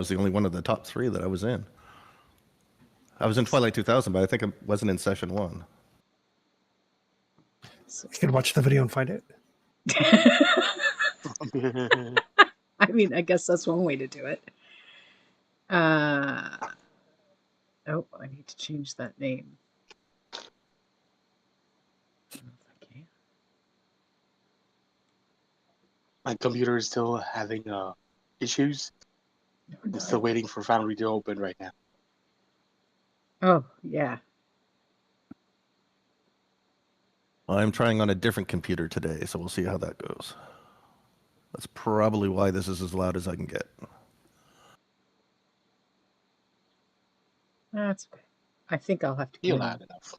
was the only one of the top 3 that I was in. I was in Twilight 2000, but I think I wasn't in session 1. You can watch the video and find it. I mean, I guess that's one way to do it. Oh, I need to change that name. I don't know if I can. My computer is still having issues. I'm still waiting for Foundry to open right now. Oh, yeah. I'm trying on a different computer today, so we'll see how that goes. That's probably why this is as loud as I can get. That's okay. I think I'll have to You're loud enough.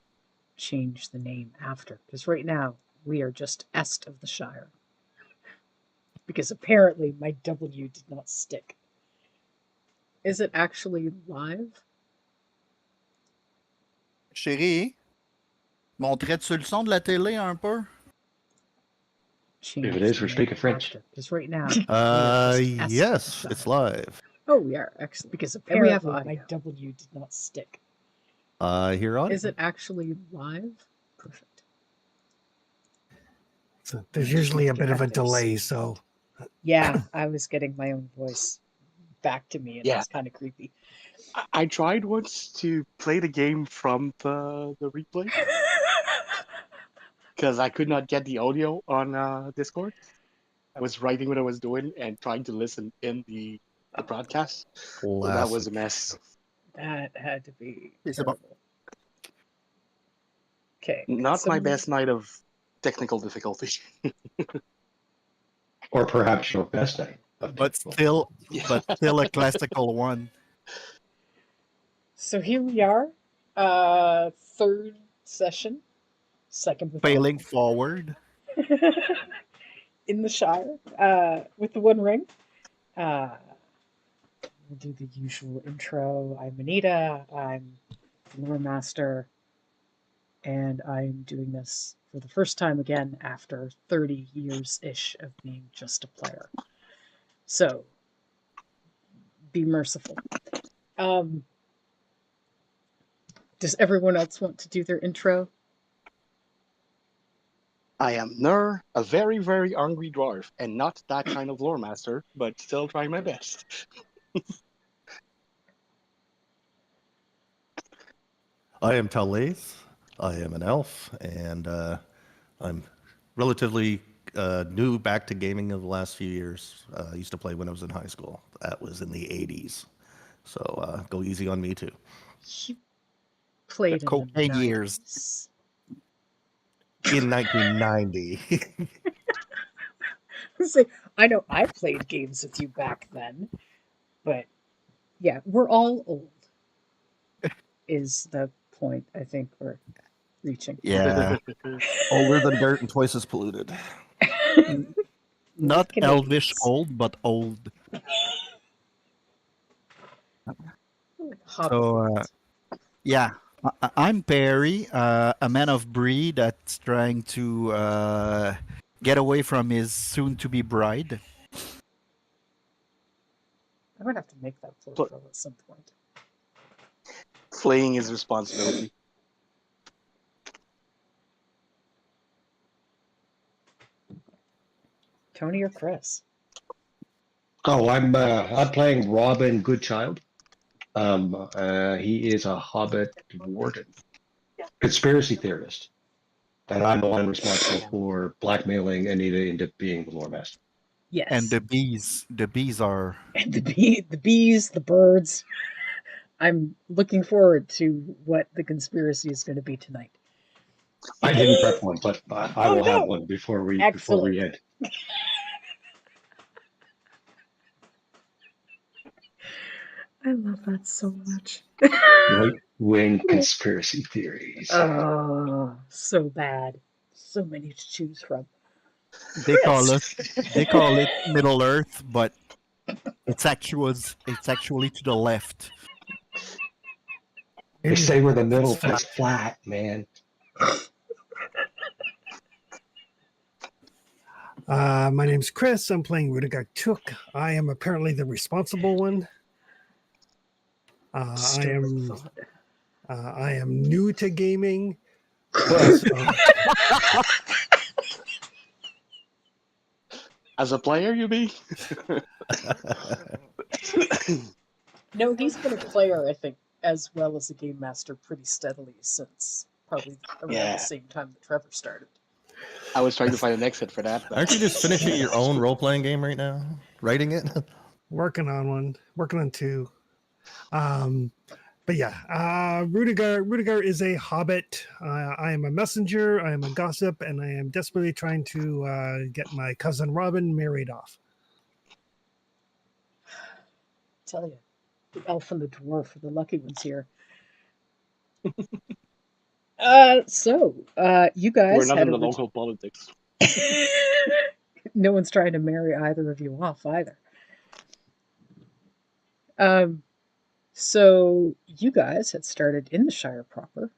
change the name after, because right now we are just Est of the Shire. Because apparently my W did not stick. Is it actually live? Chérie, montrais-tu le son de la télé un peu? Change If it is, the we're name speaking French. after, because right now we are just Est of the Yes, Shire. it's live. Oh, we are. Excellent. Because apparently my W did not stick. Here on. Is it actually live? Perfect. So there's usually a bit of a delay, so Yeah, I was getting my own voice back to me, and Yeah. it's kind of creepy. I tried once to play the game from the replay because I could not get the audio on Discord. I was writing what I was doing and trying to listen in the broadcast. So that was a mess. That had to be C'est bon. terrible. Okay. Not my best night of technical difficulty. Or perhaps your best night. But still a classical one. So here we are, third session, second with Failing forward. in the Shire, with the One Ring. We'll do the usual intro. I'm Anita. I'm the lore master, and I'm doing this for the first time again after 30 years-ish of being just a player. So, be merciful. Does everyone else want to do their intro? I am Nur, a very, very hungry dwarf, and not that kind of lore master, but still trying my best. I am Talaith. I am an elf, and I'm relatively new back to gaming of the last few years. I used to play when I was in high school. That was in the 80s. So go easy on me, too. You played The cocaine in the years. 90s. In 1990. So, I know I played games with you back then, but yeah, we're all old, is the point I think we're reaching. Yeah. Older than dirt and twice as polluted. Not Canadians. elvish old, but old. So, yeah. I'm Perry, a man of breed that's trying to get away from his soon-to-be bride. I'm gonna have to make that plural at some point. Fleeing is responsibility. Tony or Chris? Oh, I'm playing Robin Goodchild. He is a Hobbit warden, conspiracy theorist, and I'm the one responsible for blackmailing Anita into being the lore master. Yes. And the bees are... And the bees, the birds. I'm looking forward to what the conspiracy is going to be tonight. I didn't prep one, but I will have one before we end. I love that so much. Right-wing conspiracy theories. Oh, so bad. So many to choose from. They call it Middle Earth, but it's actually to the left. They say we're the middle is flat, man. my name's Chris. I'm playing Rudiger Took. I am apparently the responsible one. I am new to gaming. Well, So As a player, you mean? No, he's been a player, I think, as well as a game master pretty steadily since probably around Yeah. the same time that Trevor started. I was trying to find an exit for that. But Aren't you just finishing your own role playing game right now? Writing it? working on one, working on two. But yeah, Rudiger is a hobbit. I am a messenger. I am a gossip, and I am desperately trying to get my cousin Robin married off. Tell you, the elf and the dwarf are the lucky ones here. You guys we're not had in the orig- local politics. No one's trying to marry either of you off either. So you guys had started in the Shire proper,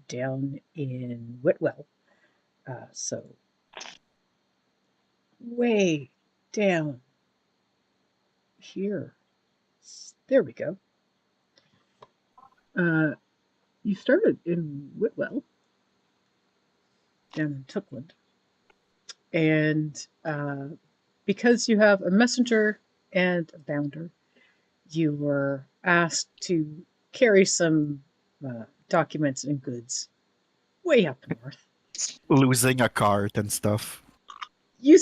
down in Whitwell. So way down here. There we go. You started in Whitwell, down in Tookland. And because you have a messenger and a bounder, you were asked to carry some documents and goods way up north. Losing a cart and stuff. You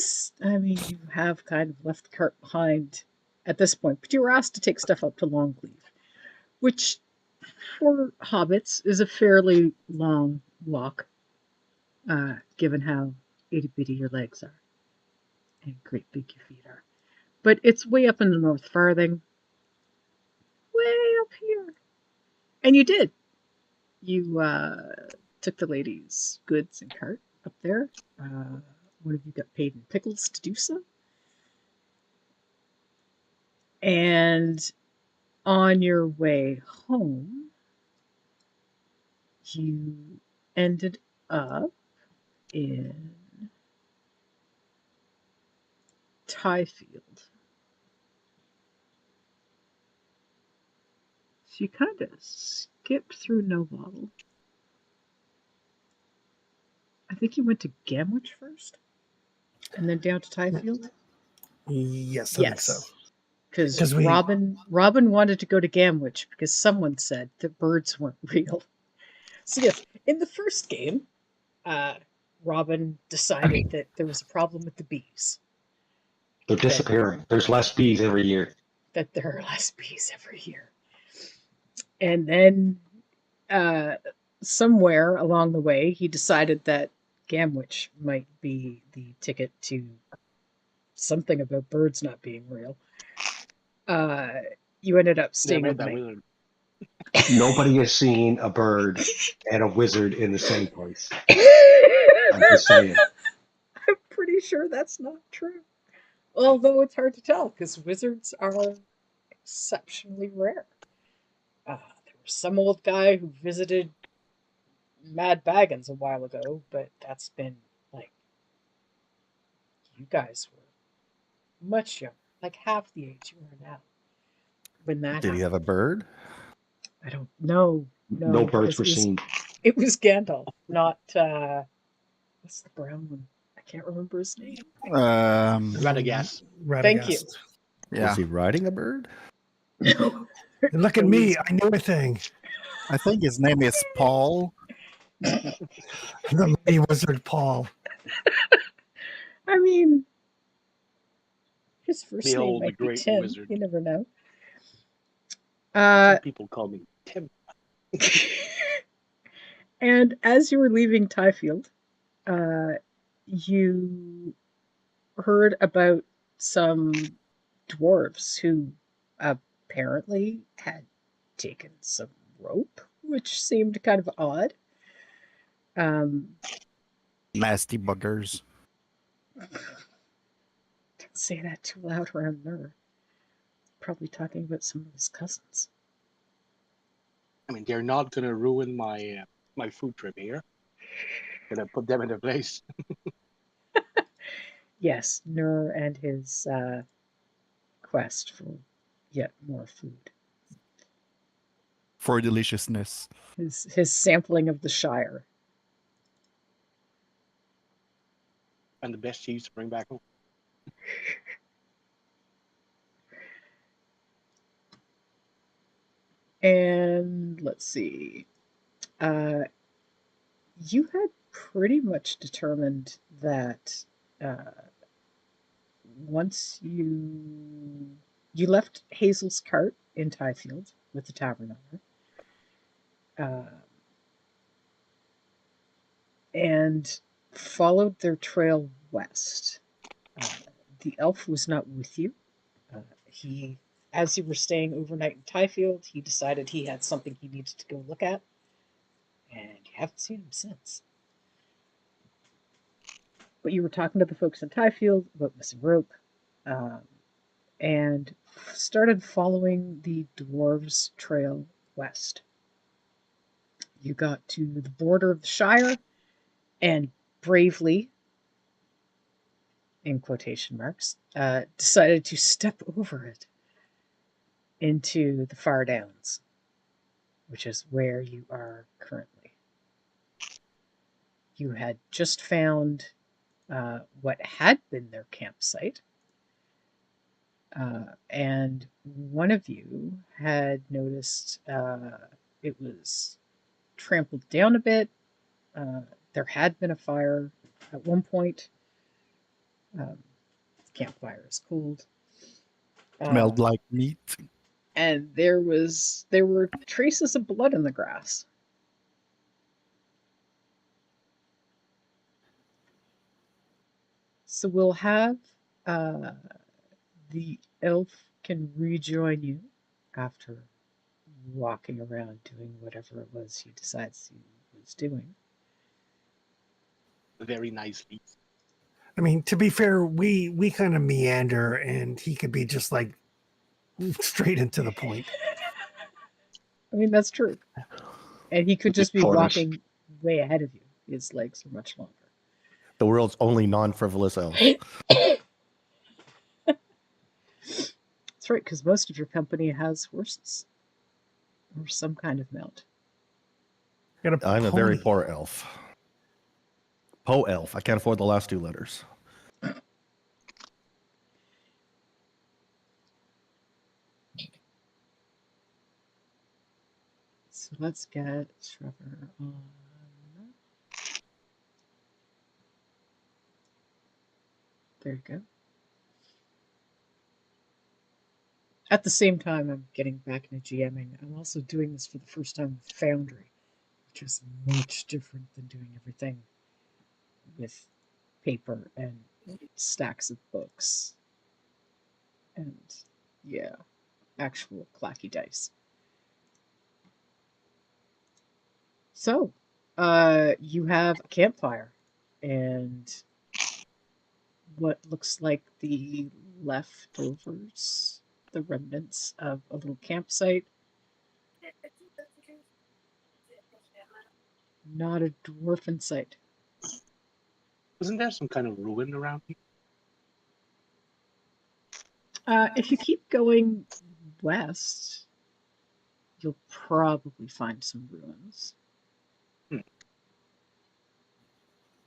have kind of left the cart behind at this point, but you were asked to take stuff up to Longleaf, which for hobbits is a fairly long walk, given how itty bitty your legs are and great big your feet are. But it's way up in the North Farthing, way up here. And you did. You took the lady's goods and cart up there. One of you got paid in pickles to do so. And on your way home, you ended up in Tyfield. So you kind of skipped through No Bottle. I think you went to Gamwich first, and then down to Tyfield. Yes, I think so. Because 'Cause we- Robin wanted to go to Gamwich because someone said that birds weren't real. So yes, in the first game, Robin decided that there was a problem with the bees. they're disappearing. There's less bees every year. That there are less bees every year. And then somewhere along the way, he decided that Gamwich might be the ticket to something about birds not being real. You ended up They staying made that overnight. wizard. Nobody has seen a bird and a wizard in the same place. I'm just saying. I'm pretty sure that's not true. Although it's hard to tell because wizards are exceptionally rare. There was some old guy who visited Mad Baggins a while ago, but that's been like you guys were much younger, like half the age you are now. When that Did he have happened. a bird? I don't know. No birds because were seen. It was Gandalf, not what's the brown one? I can't remember his name. Radagast. Thank you. Yeah. Was he riding a bird? Look at me. I knew a thing. I think his name is Paul. The mighty wizard Paul. I mean, his first name Behold the might be great Tim. wizard. You never know. Some people call me Tim. And as you were leaving Tyfield, you heard about some dwarves who apparently had taken some rope, which seemed kind of odd. Nasty buggers. Don't say that too loud around Nur. Probably talking about some of his cousins. I mean, they're not gonna ruin my my food trip here. Gonna put them in their place. Yes, Nur and his quest for yet more food. for deliciousness. His sampling of the Shire. And the best cheese to bring back home. And let's see. You had pretty much determined that once you left Hazel's cart in Tyfield with the tavern owner, and followed their trail west. The elf was not with you. As you were staying overnight in Tyfield, he decided he had something he needed to go look at, and you haven't seen him since. But you were talking to the folks in Tyfield about missing rope, and started following the dwarves' trail west. You got to the border of the Shire, and bravely, in quotation marks, decided to step over it into the Far Downs, which is where you are currently. You had just found what had been their campsite, and one of you had noticed it was trampled down a bit. There had been a fire at one point. Campfire is cold. Smelled like meat. And there were traces of blood in the grass. So we'll have the elf can rejoin you after walking around doing whatever it was he decides he was doing. Very nicely. I mean, to be fair, we kind of meander, and he could be just like straight into the point. I mean, that's true. And he could just be Tortoise. walking way ahead of you. His legs are much longer. The world's only non-frivolous elf. That's right, because most of your company has horses or some kind of mount. Got I'm a very pony. poor elf. Po elf. I can't afford the last two letters. So let's get Trevor on. There you go. At the same time, I'm getting back into GMing. I'm also doing this for the first time with Foundry, which is much different than doing everything with paper and stacks of books. And yeah, actual clacky dice. So, you have a campfire and what looks like the leftovers, the remnants of a little campsite. Not a dwarf in sight. Wasn't there some kind of ruin around here? If you keep going west, you'll probably find some ruins.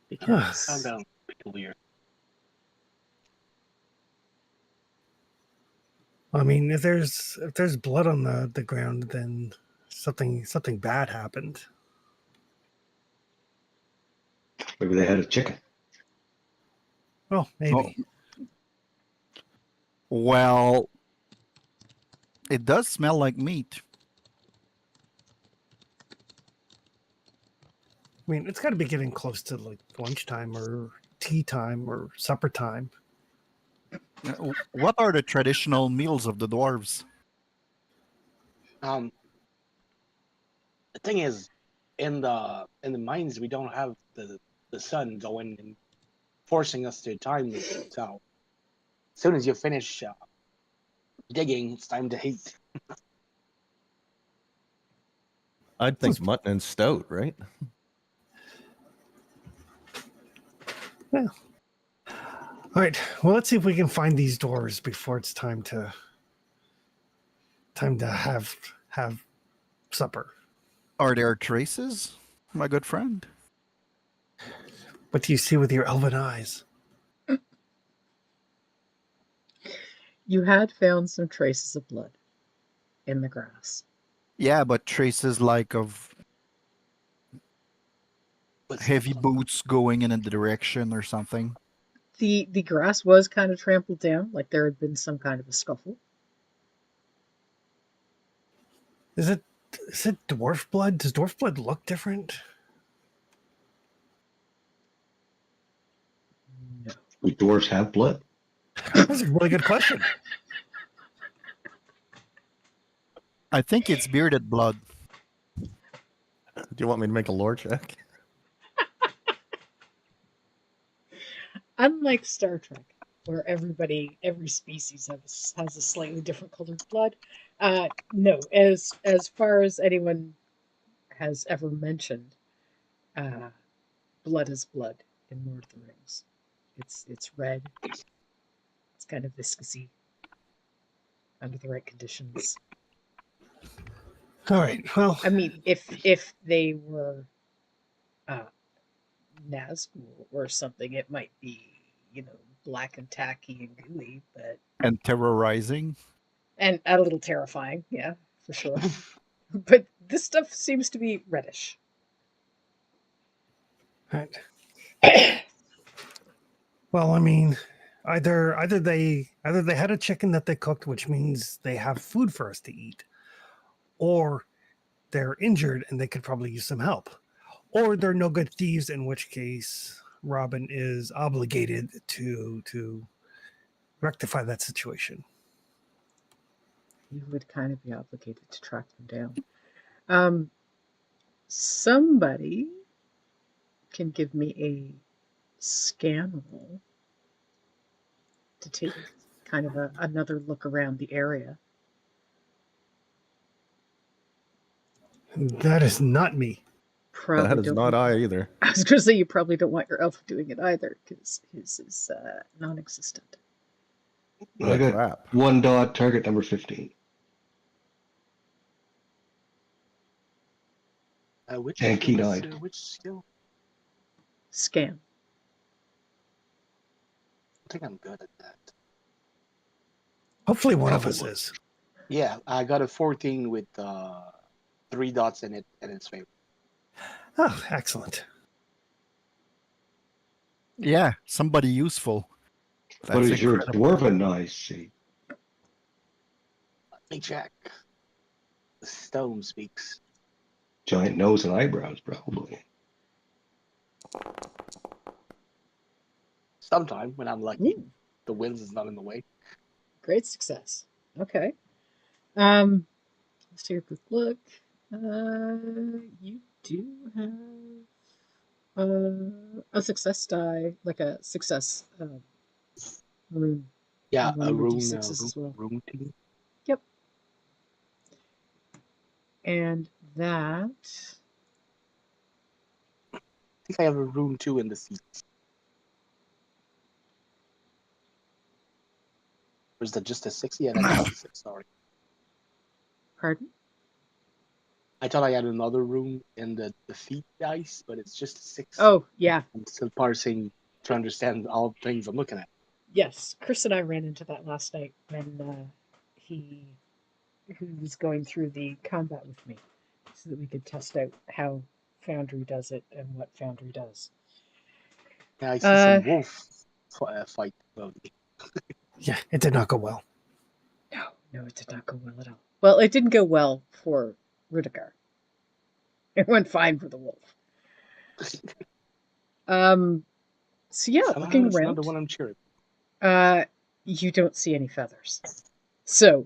Because Found out peculiar. I mean, if there's blood on the ground, then something bad happened. Maybe they had a chicken. Oh, maybe. Well, it does smell like meat. I mean, it's got to be getting close to like lunchtime or tea time or supper time. What are the traditional meals of the dwarves? The thing is, in the mines, we don't have the sun going and forcing us to time this. So as soon as you finish digging, it's time to eat. I'd think mutton and stout, right? Yeah. All right. Well, let's see if we can find these doors before it's time to have supper. Are there traces, my good friend? What do you see with your elven eyes? You had found some traces of blood in the grass. Yeah, but traces like of What's heavy the- boots going in a direction or something. The grass was kind of trampled down, like there had been some kind of a scuffle. Is it dwarf blood? Does dwarf blood look different? No. Do dwarves have blood? That's a really good question. I think it's bearded blood. Do you want me to make a lore check? Unlike Star Trek, where every species has a slightly different colored blood, no. As far as anyone has ever mentioned, uh, blood is blood in Lord of the Rings. It's red. It's kind of viscousy under the right conditions. All right. Well, I mean, if they were uh, Nazgul or something, it might be, black and tacky and gooey, And terrorizing. and a little terrifying, yeah, for sure. But this stuff seems to be reddish. all right. Well, I mean, either they had a chicken that they cooked, which means they have food for us to eat, or they're injured and they could probably use some help, or they're no good thieves, in which case Robin is obligated to rectify that situation. You would kind of be obligated to track them down. Somebody can give me a scan roll to take kind of another look around the area. That is not me. Probably That is don't not want- I either. I was going to say you probably don't want your elf doing it either, because his is non-existent. I Oh, got crap. 1 dot, target number 15. Which And skill is, keen-eyed. which skill? Scan. I think I'm good at that. Hopefully, one of us Probably. is. Yeah, I got a 14 with 3 dots in it, and it's favor. Oh, excellent. Yeah, somebody useful. What That's is your incredible. dwarven eyes see? Let me check. The stone speaks. Giant nose and eyebrows, probably. Sometime when I'm lucky, Ooh, the winds is not in the way. great success. Okay. Let's take a quick look. You do have a success die, like a success rune. Yeah, And one a of your rune, D6s as well. rune team. Yep. And that I think I have a rune 2 in the seat. Or is that just a 6? Yeah, that's just a 6, sorry. pardon? I thought I had another rune in the feet dice, but it's just a 6. Oh, yeah. I'm still parsing to understand all the things I'm looking at. Yes. Chris and I ran into that last night when he was going through the combat with me so that we could test out how Foundry does it and what Foundry does. Yeah, I see some wolf fight. Yeah, it did not go well. No, it did not go well at all. Well, it didn't go well for Rudiger. It went fine for the wolf. So yeah, Somehow looking it's not around, the one I'm cheering. you don't see any feathers. So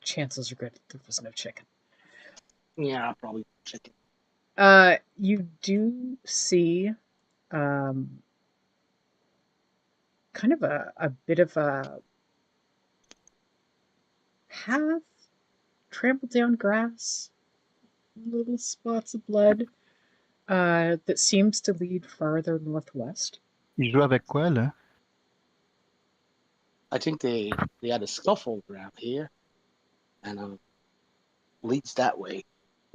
chances are good there was no chicken. Yeah, probably chicken. You do see kind of a bit of a path, trampled down grass, little spots of blood that seems to lead farther northwest. Il joue avec quoi, là? I think they had a scuffle around here, and leads that way.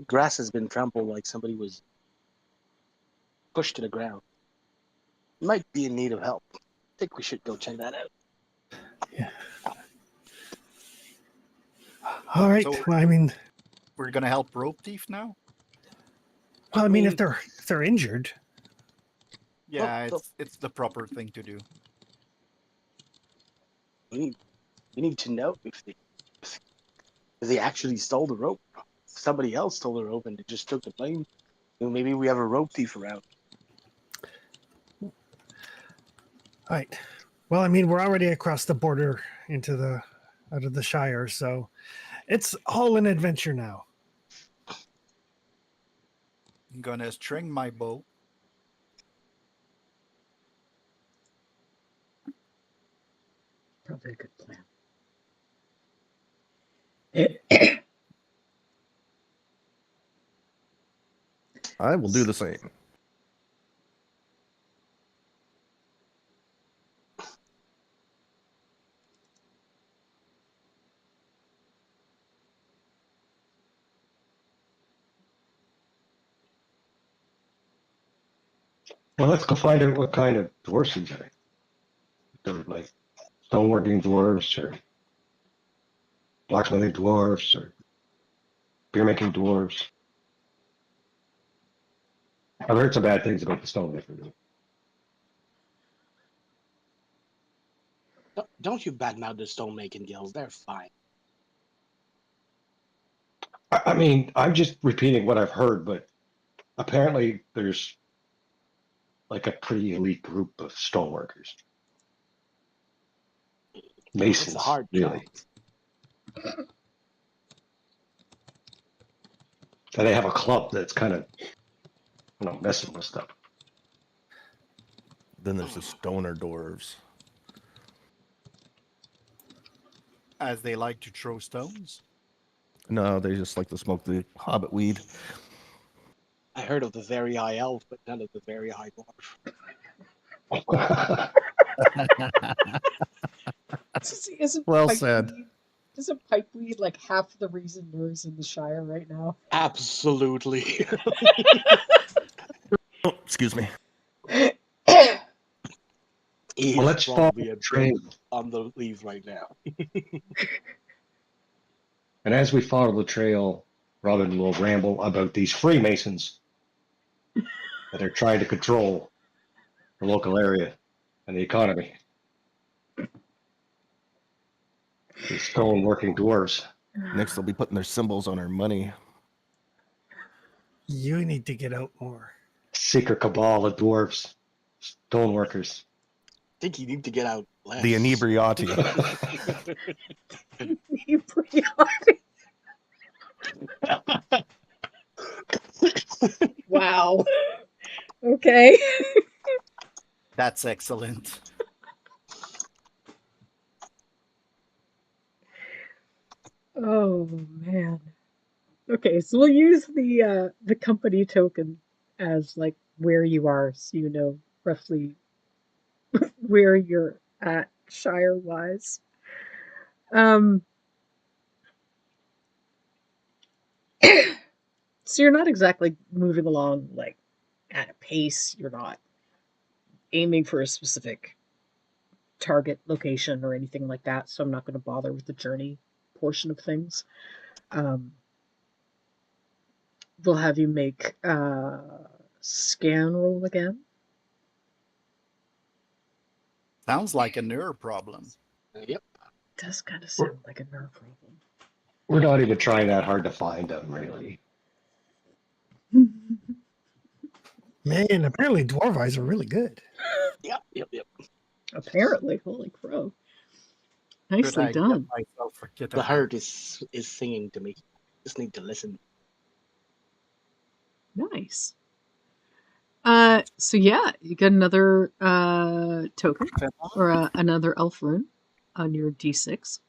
Grass has been trampled like somebody was pushed to the ground. Might be in need of help. I think we should go check that out. All right. So- Well, I mean, We're gonna help Rope Thief now. if they're injured, Yeah, Well, it's the proper thing to do. We need to know if they actually stole the rope. If somebody else stole the rope and they just took the blame. Maybe we have a rope thief around. all right. Well, I mean, we're already across the border out of the Shire, so it's all an adventure now. I'm gonna string my bow. Probably a good plan. I will do the same. Well, let's go find out what kind of dwarves these are. They're like stoneworking dwarves or blacksmithing dwarves or beer making dwarves. I've heard some bad things about the stonemaker. Don't you badmouth the stone making guilds? They're fine. I mean, I'm just repeating what I've heard, but apparently there's like a pretty elite group of stoneworkers. Masons, It's a hard really. job. And they have a club that's kind of, messing with stuff. Then there's the stoner dwarves. As they like to throw stones. No, they just like to smoke the hobbit weed. I heard of the very high elf, but none of the very high dwarf. Isn't Well pipe said. weed- Isn't pipe weed like half the reason Nur's in the Shire right now? Absolutely. Oh, excuse me. He Well, is let's follow probably a the trail. bit on the leave right now. And as we follow the trail, Robin will ramble about these Freemasons that are trying to control the local area and the economy. These stone working dwarves. Next, they'll be putting their symbols on our money. You need to get out more. Secret cabal of dwarves. Stone workers. I think you need to get out less. The inebriati. Wow. Okay. That's excellent. Oh man. Okay, so we'll use the company token as like where you are, so you know roughly where you're at Shire wise. Um so you're not exactly moving along like at a pace. You're not aiming for a specific target location or anything like that, so I'm not going to bother with the journey portion of things. We'll have you make a scan roll again. Sounds like a nerve problem. Yep. Does kind of sound like a nerve problem. We're not even trying that hard to find them, really. Man, apparently dwarf eyes are really good. Yep. Apparently, holy crow. Should Nicely I get done. myself a kit The of heart is singing to me. Just need to listen. Nice. So yeah, you get another token or another elf rune on your d6.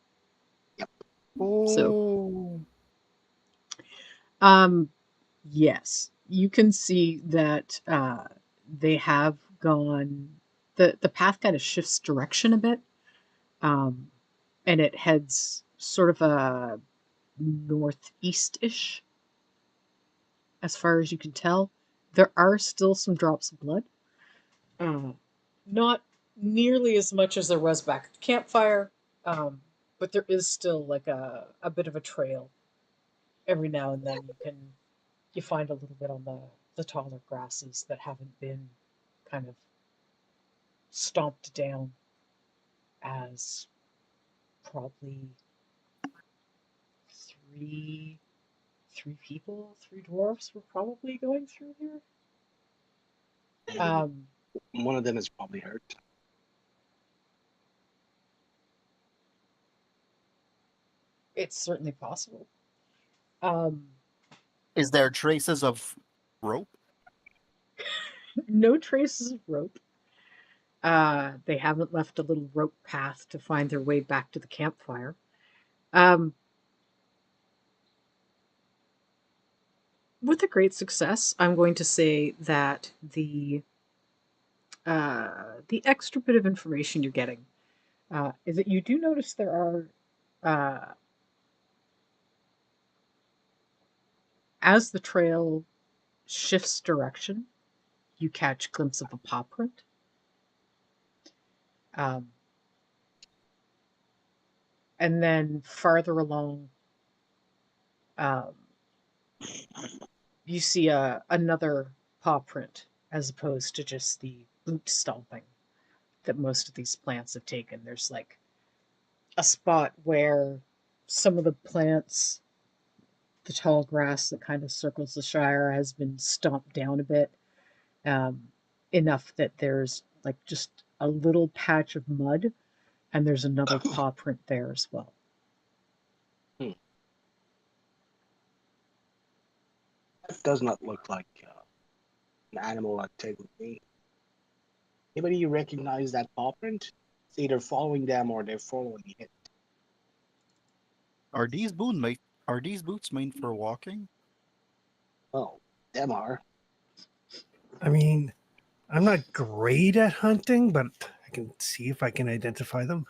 Oh. Yes, you can see that they have gone. The path kind of shifts direction a bit, and it heads sort of a northeast-ish as far as you can tell. There are still some drops of blood. Not nearly as much as there was back at the campfire, but there is still like a bit of a trail. Every now and then you find a little bit on the taller grasses that haven't been kind of stomped down as probably three three dwarfs were probably going through here. One of them is probably hurt. It's certainly possible. Is there traces of rope? No traces of rope. They haven't left a little rope path to find their way back to the campfire. With a great success, I'm going to say that the extra bit of information you're getting is that you do notice there are, as the trail shifts direction, you catch a glimpse of a paw print. And then farther along, you see another paw print as opposed to just the boot stomping that most of these plants have taken. There's like a spot where some of the plants, the tall grass that kind of circles the Shire, has been stomped down a bit, enough that there's like just a little patch of mud, and there's another paw print there as well. That does not look like an animal I'd take with me. Anybody recognize that paw print? It's either following them or they're following it. Are these boots made for walking? Oh, them are. I mean, I'm not great at hunting, but I can see if I can identify them.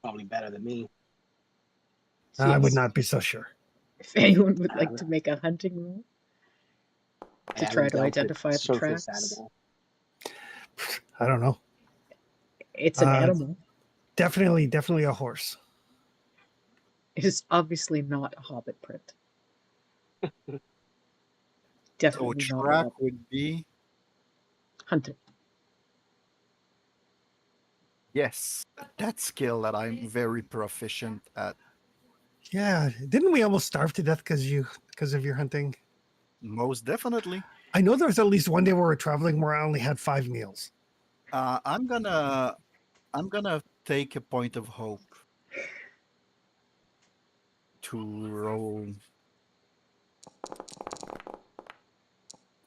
Probably better than me. I would not be so sure. If anyone would like to make a hunting roll to try to identify the surface tracks, animal. I don't know. it's an animal. Definitely a horse. It is obviously not a hobbit print. Definitely So not a track hobbit. would be Hunting. yes, that skill that I'm very proficient at. Yeah, didn't we almost starve to death because of your hunting? Most definitely. I know there was at least one day we were traveling where I only had 5 meals. I'm gonna take a point of hope to roll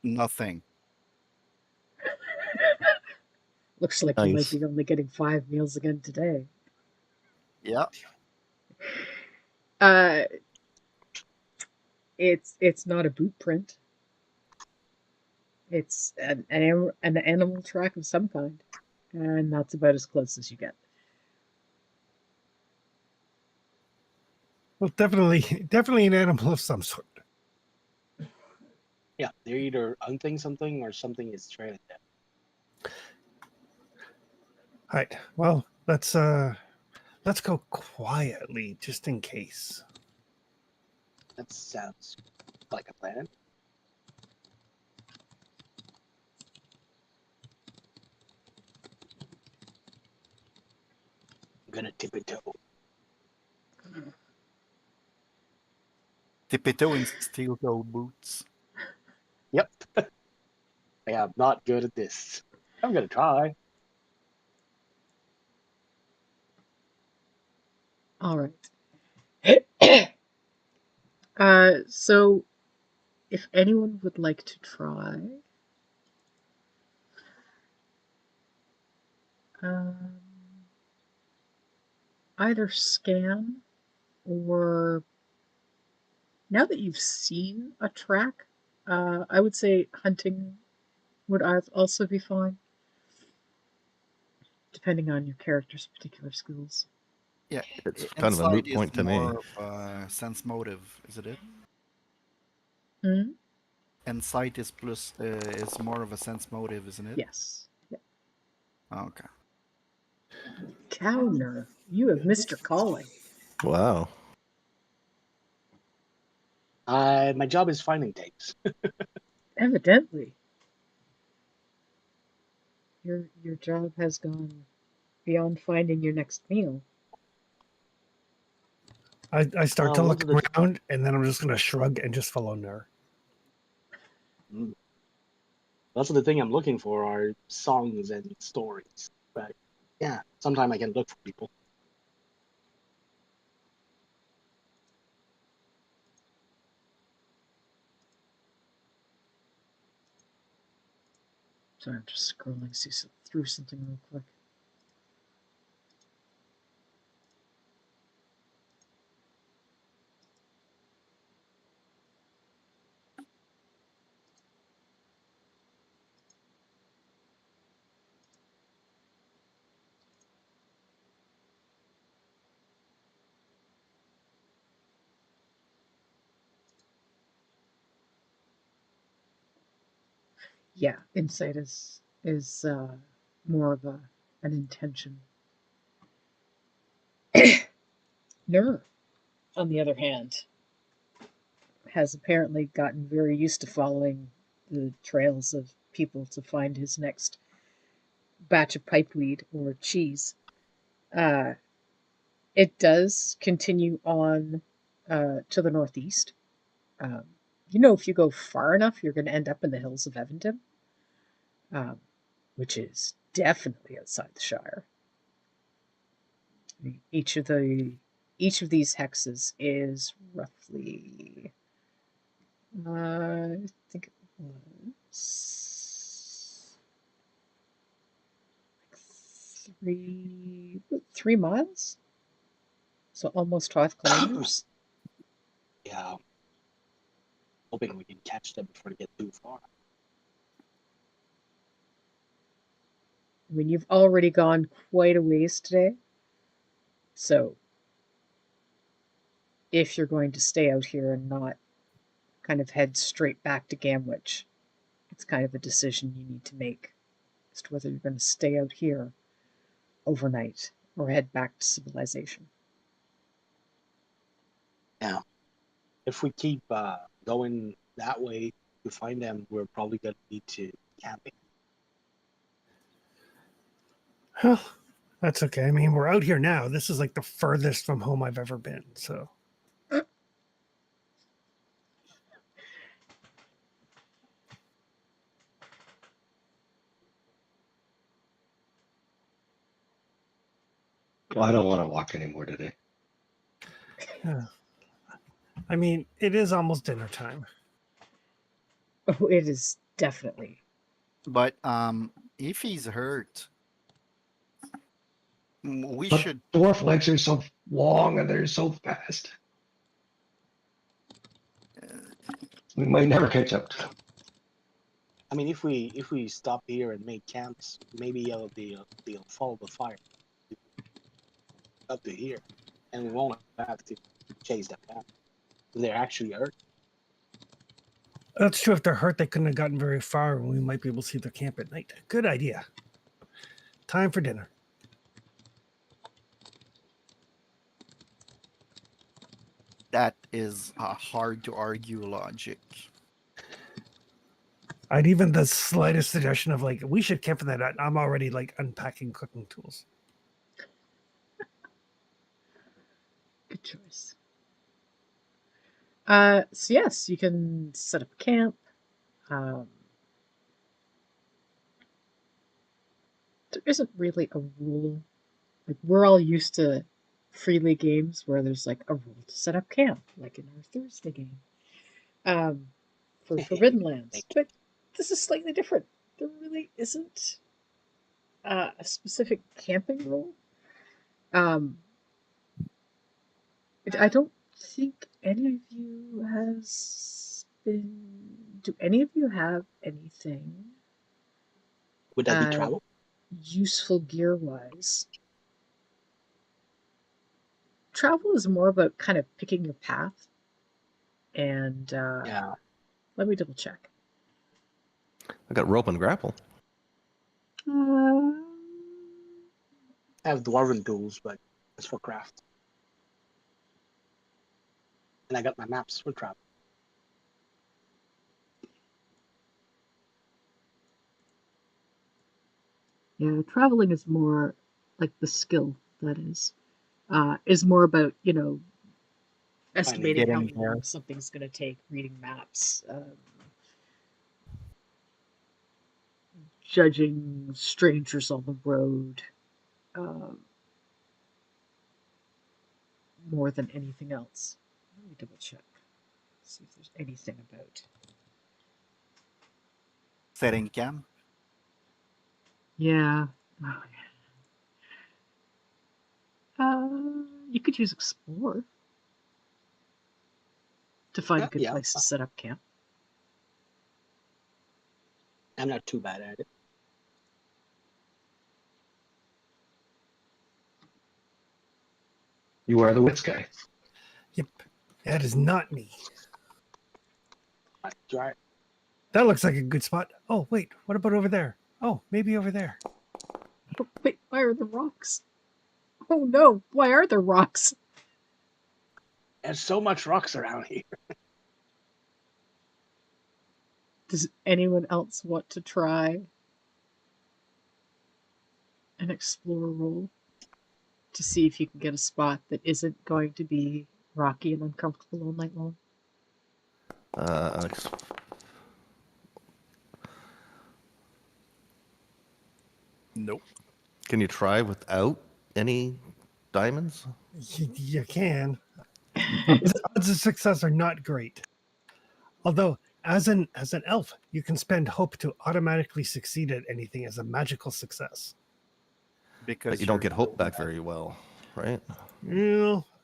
nothing. Looks like you might Nice. be only getting 5 meals again today. Yeah. It's not a boot print. It's an animal track of some kind, and that's about as close as you get. Well, definitely an animal of some sort. Yeah, they're either hunting something or something is trailing them. All right. Well, let's go quietly just in case. That sounds like a plan. I'm gonna tiptoe. Tiptoe in steel toe boots. Yep. I am not good at this. I'm gonna try. All right. So if anyone would like to try, either scan or now that you've seen a track, I would say hunting would also be fine, depending on your character's particular skills. Yeah, It's kind of a insight moot is point to me. more of sense motive, isn't it? Hmm? Insight is more of a sense motive, isn't it? Yes. Yeah. Okay. Cowner, you have missed your calling. Wow. My job is finding things. Evidently. Your job has gone beyond finding your next meal. I start to Most look of the around, and then I'm just going to shrug and just follow Nur. most of the thing I'm looking for are songs and stories. But yeah, sometime I can look for people. Sorry, I'm just scrolling, through something real quick. Yeah, insight is more of an intention. Nur, on the other hand, has apparently gotten very used to following the trails of people to find his next batch of pipeweed or cheese. Uh, it does continue on to the northeast. Um, if you go far enough, you're going to end up in the hills of Evendon, um, which is definitely outside the Shire. Each of these hexes is roughly, I think it was like 3 miles, so almost 5 kilometers. Yeah, hoping we can catch them before they get too far. I mean, you've already gone quite a ways today, so if you're going to stay out here and not kind of head straight back to Gamwich, it's kind of a decision you need to make as to whether you're going to stay out here overnight or head back to civilization. Now, if we keep going that way to find them, we're probably going to need to camping. Well, that's okay. I mean, we're out here now. This is like the furthest from home I've ever been. So Well, I don't want to walk anymore today. yeah. I mean, it is almost dinner time. Oh, it is definitely. But if he's hurt, we But should. dwarf legs are so long and they're so fast. We might never catch up to them. I mean, if we stop here and make camps, maybe they'll follow the fire up to here, and we won't have to chase them down. They're actually hurt. That's true. If they're hurt, they couldn't have gotten very far, and we might be able to see their camp at night. Good idea. Time for dinner. That is hard to argue logic. I'd even the slightest suggestion of like we should camp for that. I'm already like unpacking cooking tools. Good choice. So yes, you can set up camp. Um, there isn't really a rule. Like we're all used to freely games where there's like a rule to set up camp, like in our Thursday game. For Forbidden Lands, but this is slightly different. There really isn't a specific camping rule. Um, I don't think any of you has been. Do any of you have anything Would that be travel? useful gear wise travel is more about kind of picking your path. And Yeah. let me double check. I got rope and grapple. Uh, I have dwarven tools, but it's for craft. And I got my maps for travel. yeah, traveling is more like the skill, that is more about, estimating how Getting there. long something's going to take, reading maps, judging strangers on the road, um, more than anything else. Let me double check. See if there's anything about. Setting camp. Yeah. Oh, yeah. You could use Explore to find a good Yeah, place to set up camp. I'm not too bad at it. You are the wits guy. Yep, that is not me. Right. That looks like a good spot. Oh, wait, what about over there? Oh, maybe over there. Oh, wait, why are there rocks? Oh no, why are there rocks? There's so much rocks around here. Does anyone else want to try an explore roll to see if you can get a spot that isn't going to be rocky and uncomfortable all night long? Ex- Nope. Can you try without any diamonds? You can. Odds of success are not great. Although, as an elf, you can spend hope to automatically succeed at anything as a magical success. Because But you don't you're get hope so back bad. very well, right?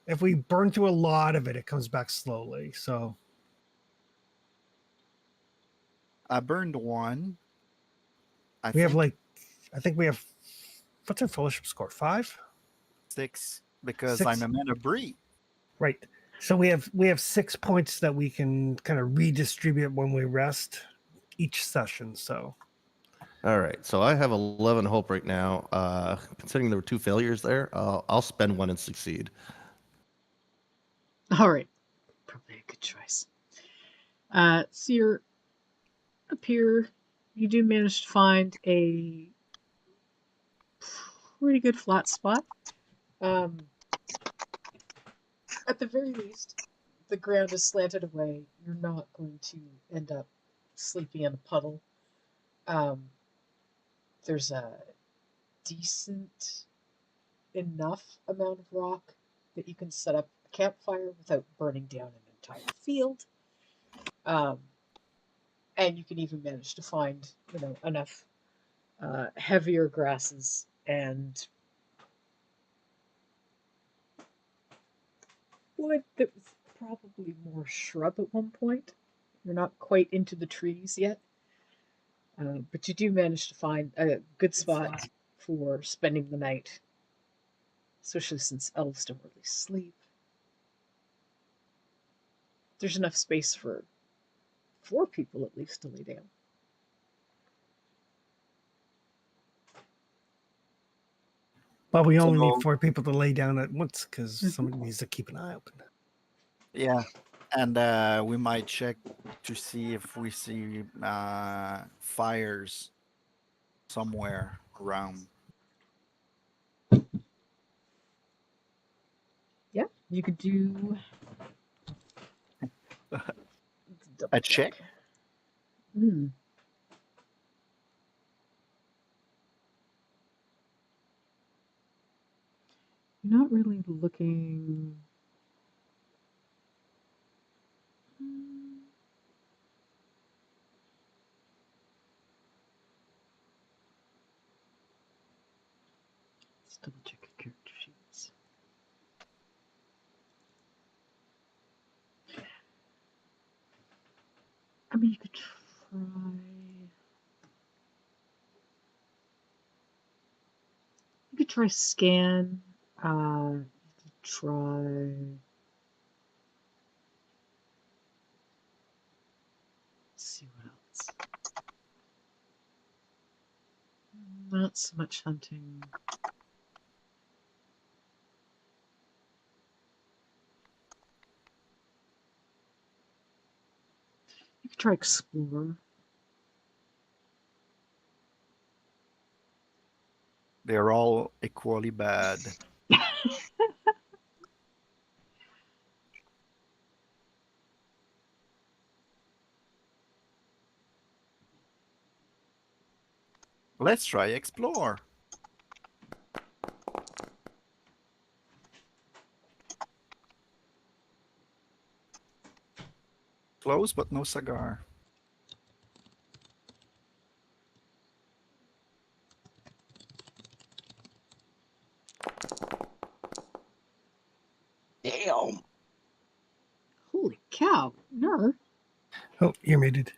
If we burn through a lot of it, it comes back slowly. So I burned one. I we have think I think we have, what's our fellowship score? 5? 6 because 6? I'm a man of Bree. Right. So we have 6 points that we can kind of redistribute when we rest each session. So All right. So I have 11 hope right now. Considering there were 2 failures there, I'll spend 1 and succeed. All right, probably a good choice. So you're up here. You do manage to find a pretty good flat spot. At the very least, the ground is slanted away. You're not going to end up sleeping in a puddle. Um, there's a decent enough amount of rock that you can set up a campfire without burning down an entire field. Um, and you can even manage to find, enough heavier grasses and wood that was probably more shrub at one point. You're not quite into the trees yet, but you do manage to find a good spot for spending the night, especially since elves don't really sleep. There's enough space for 4 people at least to lay down. but we only need So 4 people to lay down at once because Mhm. somebody needs to keep an eye open. yeah, and we might check to see if we see fires somewhere around. Yeah, you could do. Double A check? Hmm. You're not really looking. Let's double check your character sheets. I mean, you could try. You could try scan. try. Let's see what else. Not so much hunting. You could try explore. They're all equally bad. Let's try explore. Close, but no cigar. Damn. Holy cow! Ner. Oh, you're muted.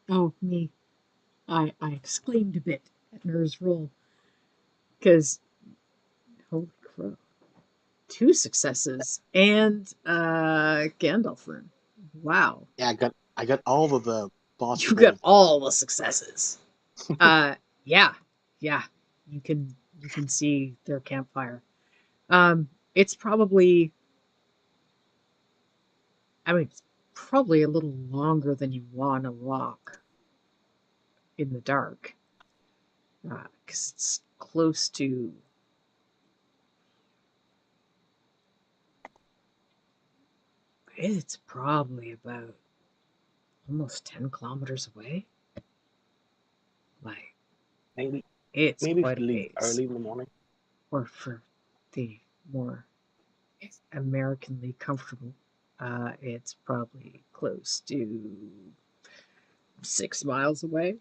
Oh, me. I exclaimed a bit at Ner's roll. Because, holy crow. 2 successes. And, Gandalf rune. Wow. Yeah, I got all of the boss. You got all the successes. Yeah. You can see their campfire. It's probably, it's probably a little longer than you want to walk in the dark. Because it's close to. It's probably about almost 10 kilometers away. Like, maybe it's maybe if quite we a leave ways. early in the morning. Or for the more Americanly comfortable, it's probably close to 6 miles away.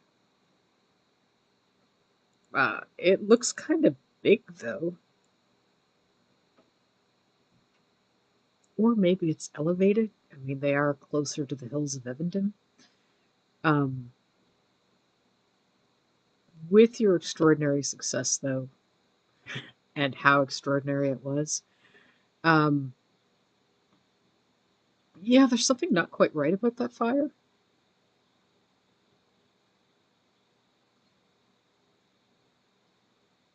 It looks kind of big, though. Or maybe it's elevated. I mean, they are closer to the hills of Evendon. With your extraordinary success, though, and how extraordinary it was, yeah, there's something not quite right about that fire.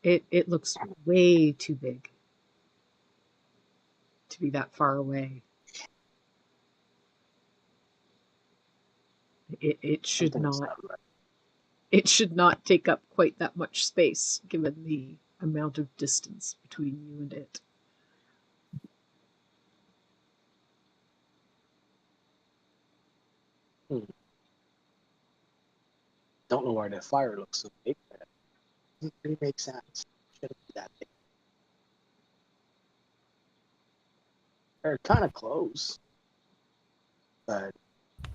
It looks way too big to be that far away. It should Something's not. right. It should not take up quite that much space, given the amount of distance between you and it. Don't know why the fire looks so big. But it doesn't really make sense. Shouldn't be that big. They're kind of close, but it'd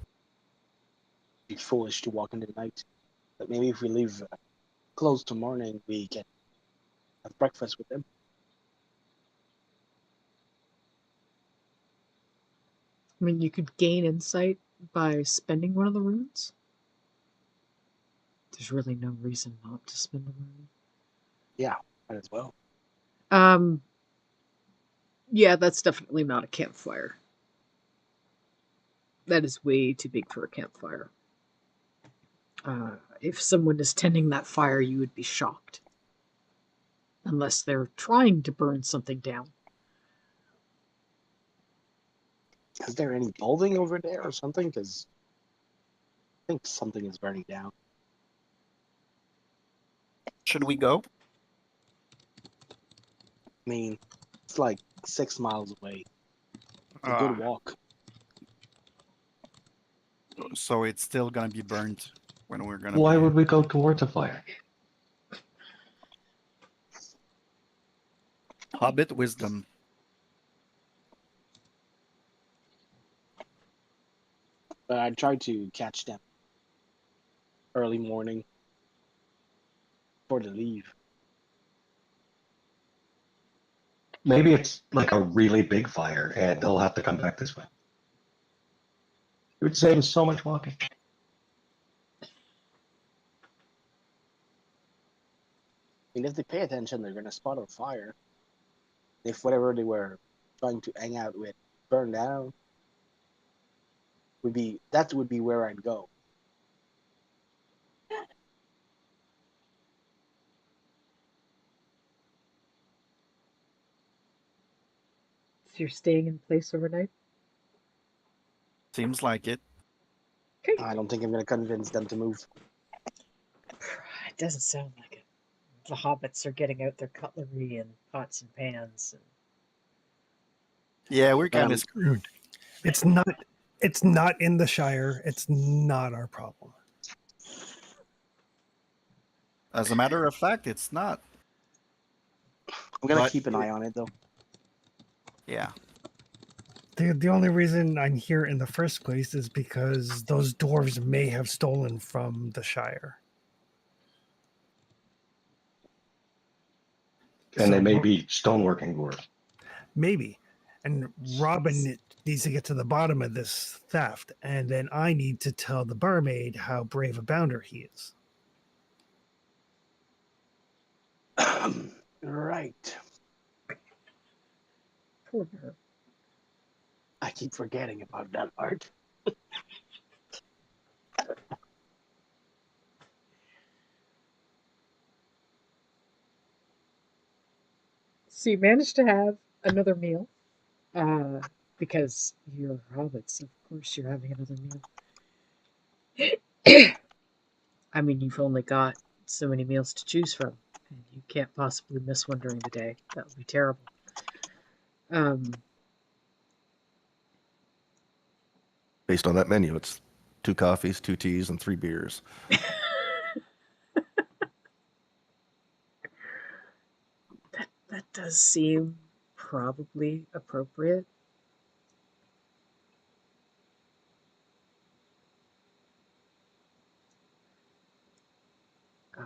be foolish to walk in the night. But maybe if we leave close to morning, we can have breakfast with them. I mean, you could gain insight by spending one of the runes. There's really no reason not to spend a rune. Yeah, might as well. Yeah, that's definitely not a campfire. That is way too big for a campfire. If someone is tending that fire, you would be shocked. Unless they're trying to burn something down. Is there any building over there or something? Because I think something is burning down. Should we go? I mean, it's like 6 miles away. It's a good walk. So it's still gonna be burnt when we're gonna. Why be... would we go towards a fire? Hobbit wisdom. But I tried to catch them early morning before they leave. Maybe it's like a really big fire and they'll have to come back this way. It would save us so much walking. I mean, if they pay attention, they're going to spot a fire. If whatever they were trying to hang out with burned down, that would be where I'd go. So you're staying in place overnight? Seems like it. Okay. I don't think I'm gonna convince them to move. It doesn't sound like it. The hobbits are getting out their cutlery and pots and pans. And Yeah, we're kind Um, of screwed. It's not. It's not in the Shire. It's not our problem. As a matter of fact, it's not. I'm gonna But- keep an eye on it though. Yeah. The only reason I'm here in the first place is because those dwarves may have stolen from the Shire. And they So may Ro- be stoneworking dwarves. maybe. And Robin needs to get to the bottom of this theft, and then I need to tell the barmaid how brave a bounder he is. Right. poor her. I keep forgetting about that part. So you managed to have another meal, because you're hobbits. Of course, you're having another meal. I mean, you've only got so many meals to choose from, and you can't possibly miss one during the day. That would be terrible. Um, Based on that menu, it's 2 coffees, 2 teas, and 3 beers. that does seem probably appropriate. Uh,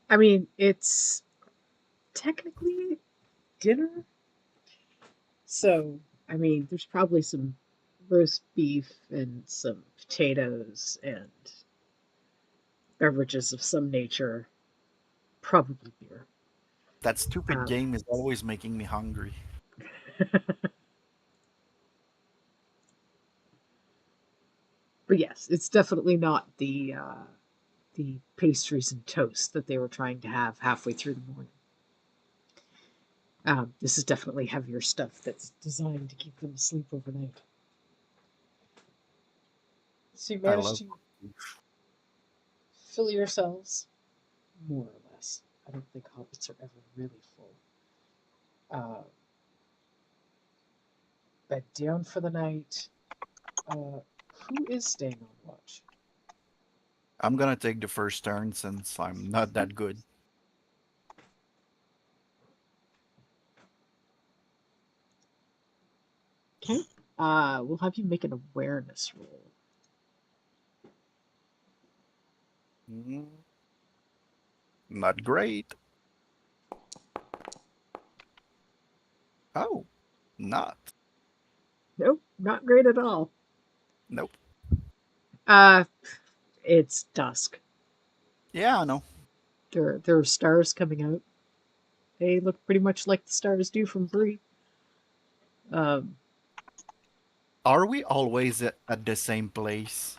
I mean, it's technically dinner. So, I mean, there's probably some roast beef and some potatoes and beverages of some nature, probably beer. That stupid Um, game is always making me hungry. but yes, it's definitely not the pastries and toast that they were trying to have halfway through the morning. This is definitely heavier stuff that's designed to keep them asleep overnight. So you I managed love. to fill yourselves, more or less. I don't think hobbits are ever really full. Bed down for the night. Who is staying on watch? I'm gonna take the first turn since I'm not that good. Okay. We'll have you make an awareness roll. Mm, Not great. Oh, not. Nope, not great at all. Nope. Uh, it's dusk. Yeah, I know. There are stars coming out. They look pretty much like the stars do from Bree. Um, Are we always at the same place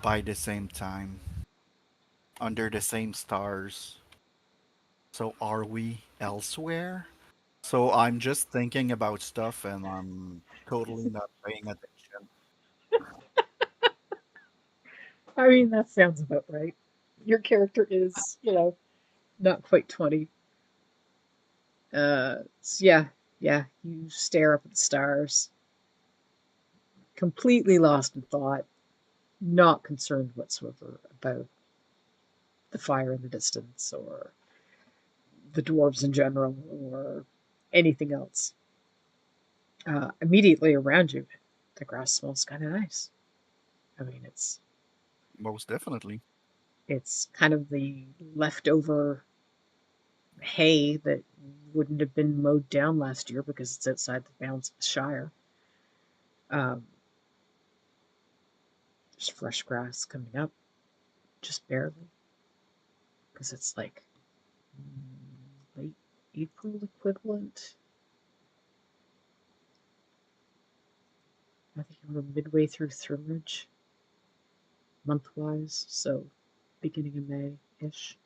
by the same time under the same stars? So are we elsewhere? So I'm just thinking about stuff and I'm totally not paying attention. I mean, that sounds about right. Your character is, not quite 20. So yeah, you stare up at the stars, completely lost in thought, not concerned whatsoever about the fire in the distance or the dwarves in general or anything else. Immediately around you, the grass smells kind of nice. I mean, Most definitely. it's kind of the leftover hay that wouldn't have been mowed down last year because it's outside the bounds of the Shire. Um, there's fresh grass coming up, just barely, because it's like late April equivalent. I think we're midway through Thrummage, month-wise, so beginning of May-ish.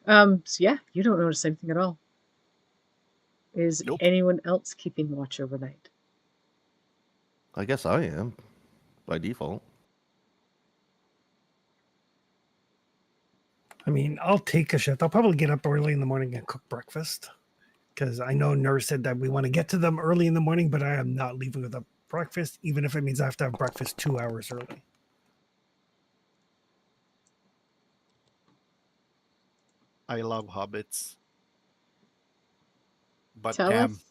So yeah, you don't notice anything at all. Is Nope. anyone else keeping watch overnight? I guess I am by default. I mean, I'll take a shift. I'll probably get up early in the morning and cook breakfast because I know Nurse said that we want to get to them early in the morning, but I am not leaving without breakfast, even if it means I have to have breakfast 2 hours early. I love hobbits. But damn, Talith,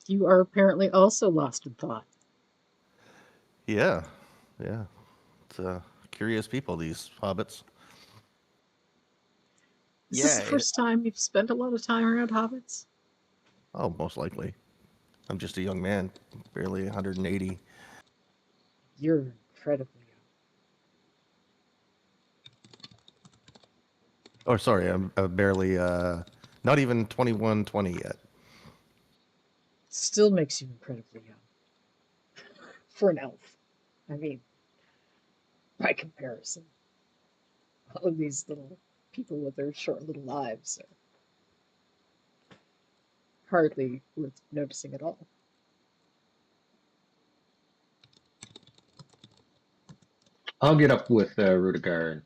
you are apparently also lost in thought. Yeah, yeah. It's curious people, these hobbits. Is this yeah, the first time you've spent a lot of time around hobbits? Oh, most likely. I'm just a young man, barely 180. You're incredibly young. Oh, sorry, I'm barely, not even 21, 20 yet. Still makes you incredibly young. For an elf. I mean, by comparison. All of these little people with their short little lives are hardly worth noticing at all. I'll get up with Rudiger and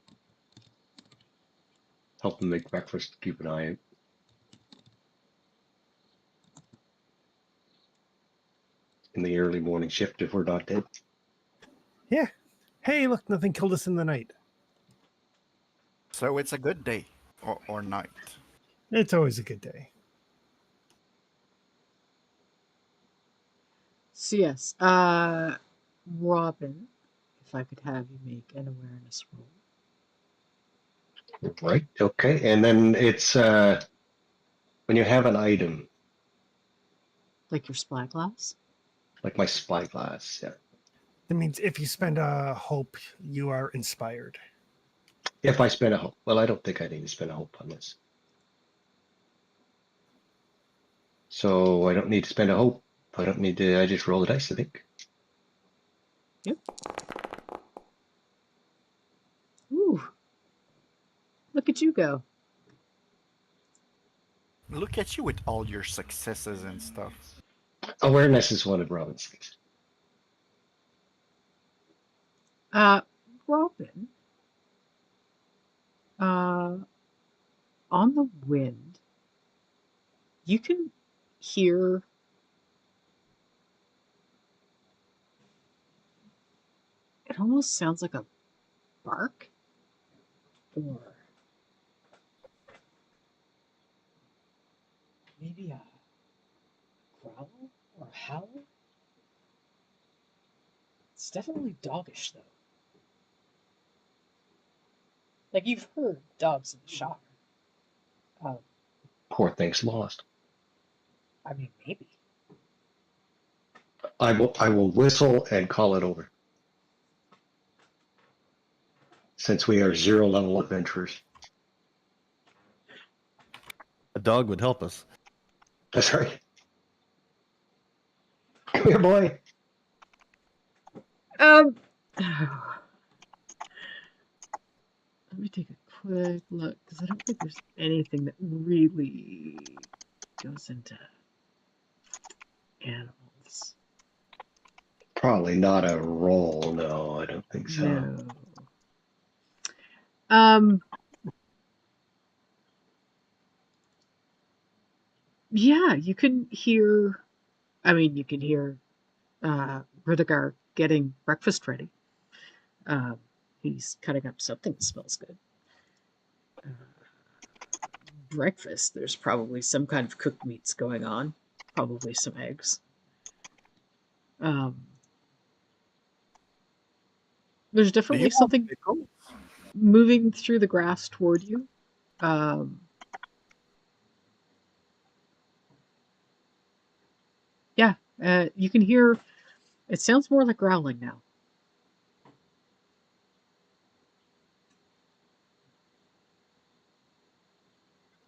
help him make breakfast. Keep an eye out. In the early morning shift if we're not dead. Yeah. Hey, look, nothing killed us in the night. so it's a good day or night. It's always a good day. So yes, Robin, if I could have you make an awareness roll. Right. Okay. And then it's when you have an item Like your spyglass? like my spyglass. Yeah. That means if you spend a hope, you are inspired. If I spend a hope, well, I don't think I need to spend a hope on this. So I don't need to spend a hope. I don't need to. I just roll the dice, I think. Yep. Ooh. Look at you go. Look at you with all your successes and stuff. Awareness is one of Robin's things. Robin, on the wind, you can hear it almost sounds like a bark or maybe a growl or a howl. It's definitely doggish though. Like you've heard dogs in the Shire. Um, Poor thing's lost. I mean, maybe. I will whistle and call it over. Since we are 0 level adventurers. A dog would help us. That's right. Come here, boy. Let me take a quick look because I don't think there's anything that really goes into animals. Probably not a roll. No, I don't think so. No. Um. Yeah, you can hear. I mean, you can hear Rudiger getting breakfast ready. He's cutting up something that smells good. Breakfast, there's probably some kind of cooked meats going on, probably some eggs. There's Do you definitely want something pickles? moving through the grass toward you. Yeah, you can hear. It sounds more like growling now.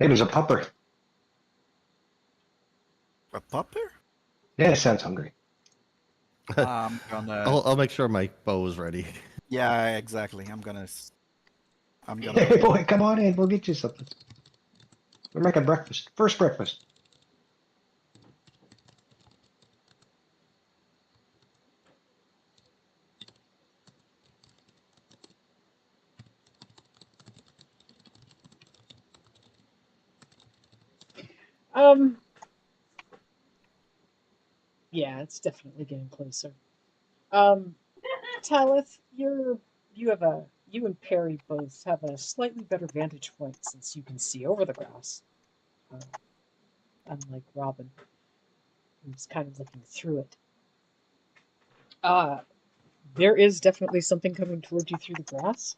Hey, there's a pupper. A pupper? Yeah, sounds hungry. I'm gonna. I'll make sure my bow is ready. Yeah, exactly. I'm gonna. Hey, boy, come on in. We'll get you something. We're making breakfast. First breakfast. Yeah, it's definitely getting closer. Talith, you and Perry both have a slightly better vantage point since you can see over the grass. Uh, unlike Robin, who's kind of looking through it. There is definitely something coming towards you through the grass.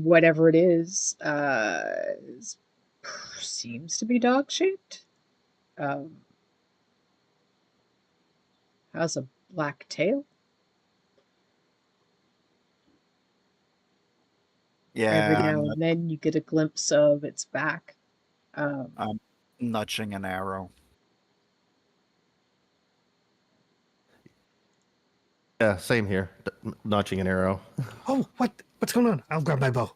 Whatever it is, seems to be dog shaped. Has a black tail. Every Yeah, now and then you get a glimpse of its back. I'm nudging an arrow. Yeah, same here. Notching an arrow. Oh, what's going on? I'll grab my bow.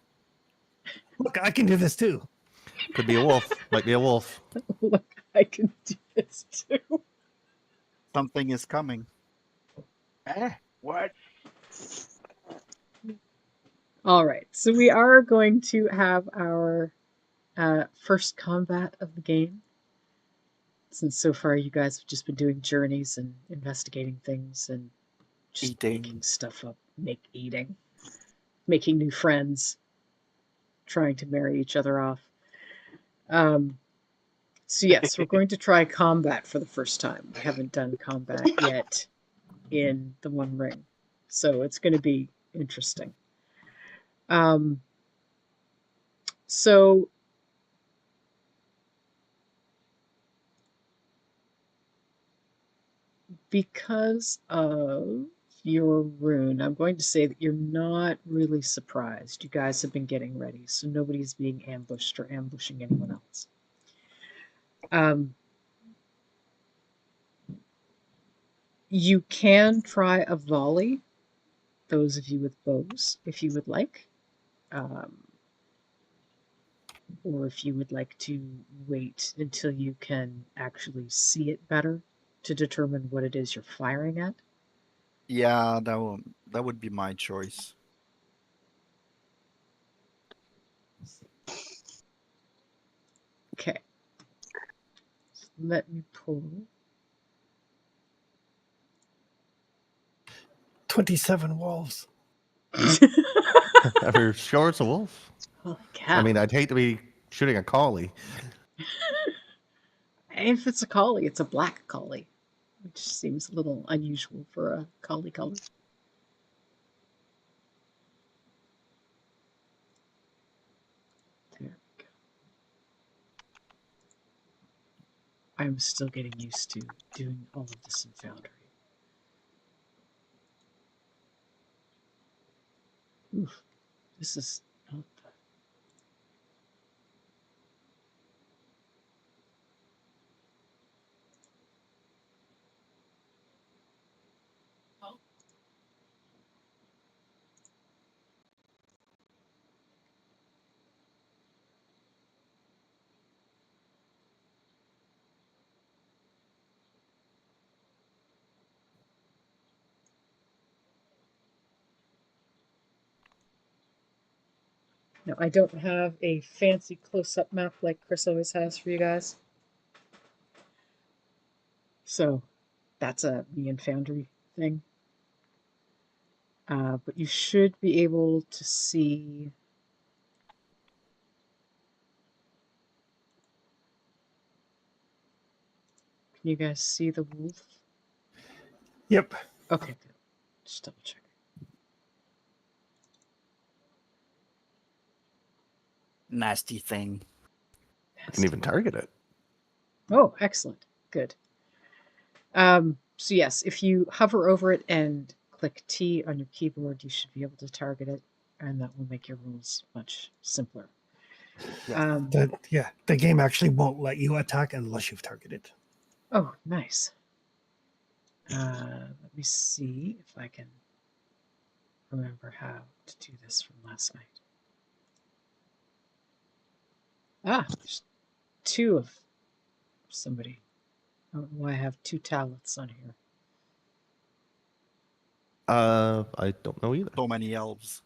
Look, I can do this too. Could be a wolf. Might be a wolf. Look, I can do this too. Something is coming. What? All right, so we are going to have our first combat of the game. Since so far you guys have just been doing journeys and investigating things and just Eating. making stuff up, eating, making new friends, trying to marry each other off. So yes, we're going to try combat for the first time. We haven't done combat yet in the One Ring, so it's going to be interesting. So because of your rune, I'm going to say that you're not really surprised. You guys have been getting ready, so nobody's being ambushed or ambushing anyone else. You can try a volley, those of you with bows, if you would like. Or if you would like to wait until you can actually see it better to determine what it is you're firing at. Yeah, that would be my choice. Okay. So let me pull. 27 wolves. Are you sure it's a wolf? Holy cow. I mean, I'd hate to be shooting a collie. If it's a collie, it's a black collie, which seems a little unusual for a collie color. There we go. I'm still getting used to doing all of this in Foundry. Oof, this is not the... No, I don't have a fancy close-up map like Chris always has for you guys. So that's a me and Foundry thing. But you should be able to see... Can you guys see the wolf? Yep. Okay, good. Just double check. Nasty thing. You can even target it. Oh, excellent. Good. So yes, if you hover over it and click T on your keyboard, you should be able to target it. and that will make your rules much simpler. Yeah. The game actually won't let you attack unless you've targeted. Oh, nice. Let me see if I can remember how to do this from last night. There's two of somebody. I don't know why I have two talents on here. I don't know either. So many elves.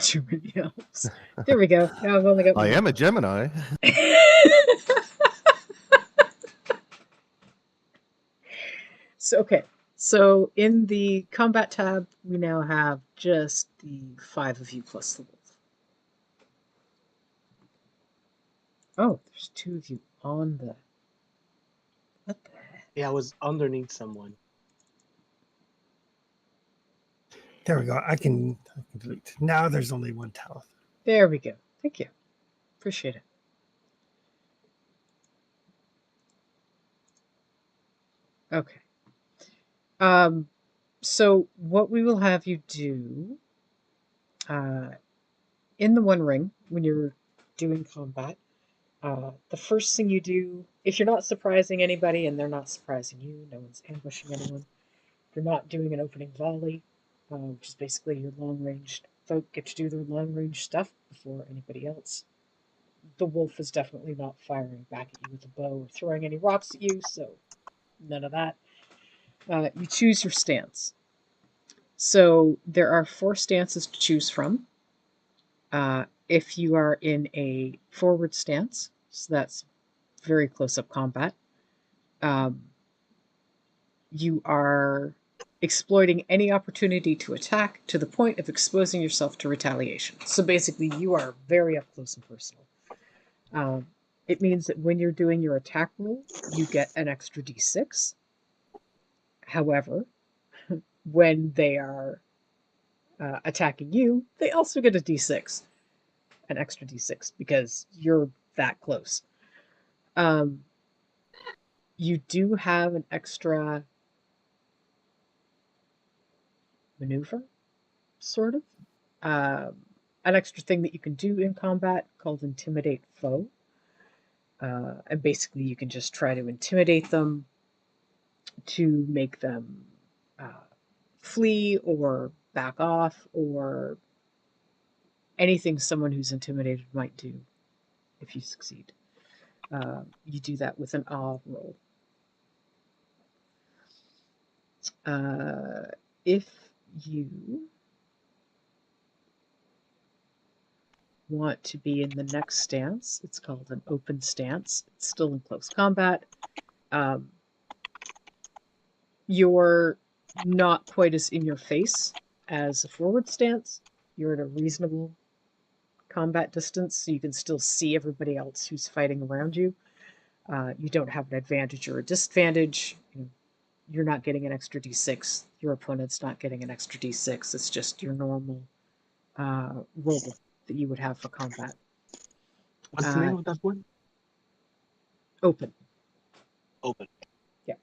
Too many elves. There we go. Now I've only got I one. am a Gemini. So in the combat tab, we now have just the 5 of you plus the wolf. Oh, there's 2 of you on the. What the heck? Yeah, I was underneath someone. There we go. I can delete. Now there's only one talent. There we go. Thank you. Appreciate it. Okay. So what we will have you do in the One Ring when you're doing combat, the first thing you do, if you're not surprising anybody and they're not surprising you, no one's ambushing anyone, you're not doing an opening volley, which is basically your long-range folk get to do their long-range stuff before anybody else. The wolf is definitely not firing back at you with a bow or throwing any rocks at you, so none of that. You choose your stance. So there are 4 stances to choose from. If you are in a forward stance, so that's very close-up combat, you are exploiting any opportunity to attack to the point of exposing yourself to retaliation. So basically, you are very up close and personal. It means that when you're doing your attack roll, you get an extra d6. However, when they are attacking you, they also get a d6, an extra d6, because you're that close. You do have an extra maneuver, sort of. An extra thing that you can do in combat called Intimidate Foe. And basically, you can just try to intimidate them to make them flee or back off or anything someone who's intimidated might do if you succeed. You do that with an awe roll. If you want to be in the next stance, it's called an open stance. It's still in close combat. You're not quite as in your face as a forward stance. You're at a reasonable combat distance, so you can still see everybody else who's fighting around you. You don't have an advantage or a disadvantage. You're not getting an extra d6. Your opponent's not getting an extra d6. It's just your normal roll that you would have for combat. What's the name of that one? Open. Open. Yeah.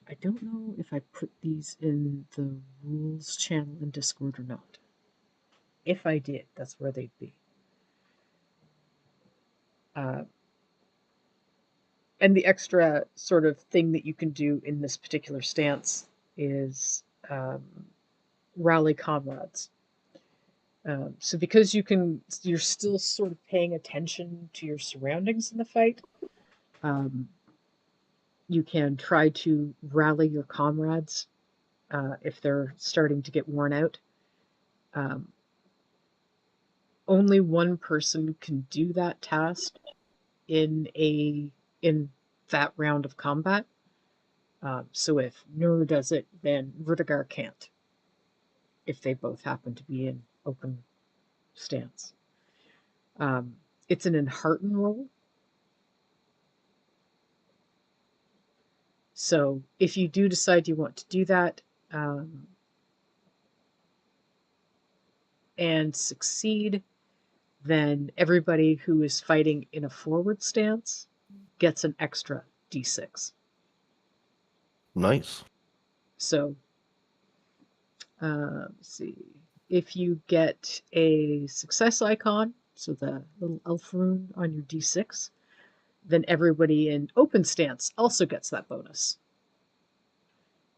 I don't know if I put these in the rules channel in Discord or not. If I did, that's where they'd be. And the extra sort of thing that you can do in this particular stance is rally comrades. So because you're still sort of paying attention to your surroundings in the fight, you can try to rally your comrades if they're starting to get worn out. Only one person can do that task in that round of combat. So if Nur does it, then Rudiger can't. If they both happen to be in open stance. It's an enhearten roll. So if you do decide you want to do that and succeed, then everybody who is fighting in a forward stance gets an extra d6. Nice. So, let's see. if you get a success icon, so the little elf rune on your d6, then everybody in open stance also gets that bonus.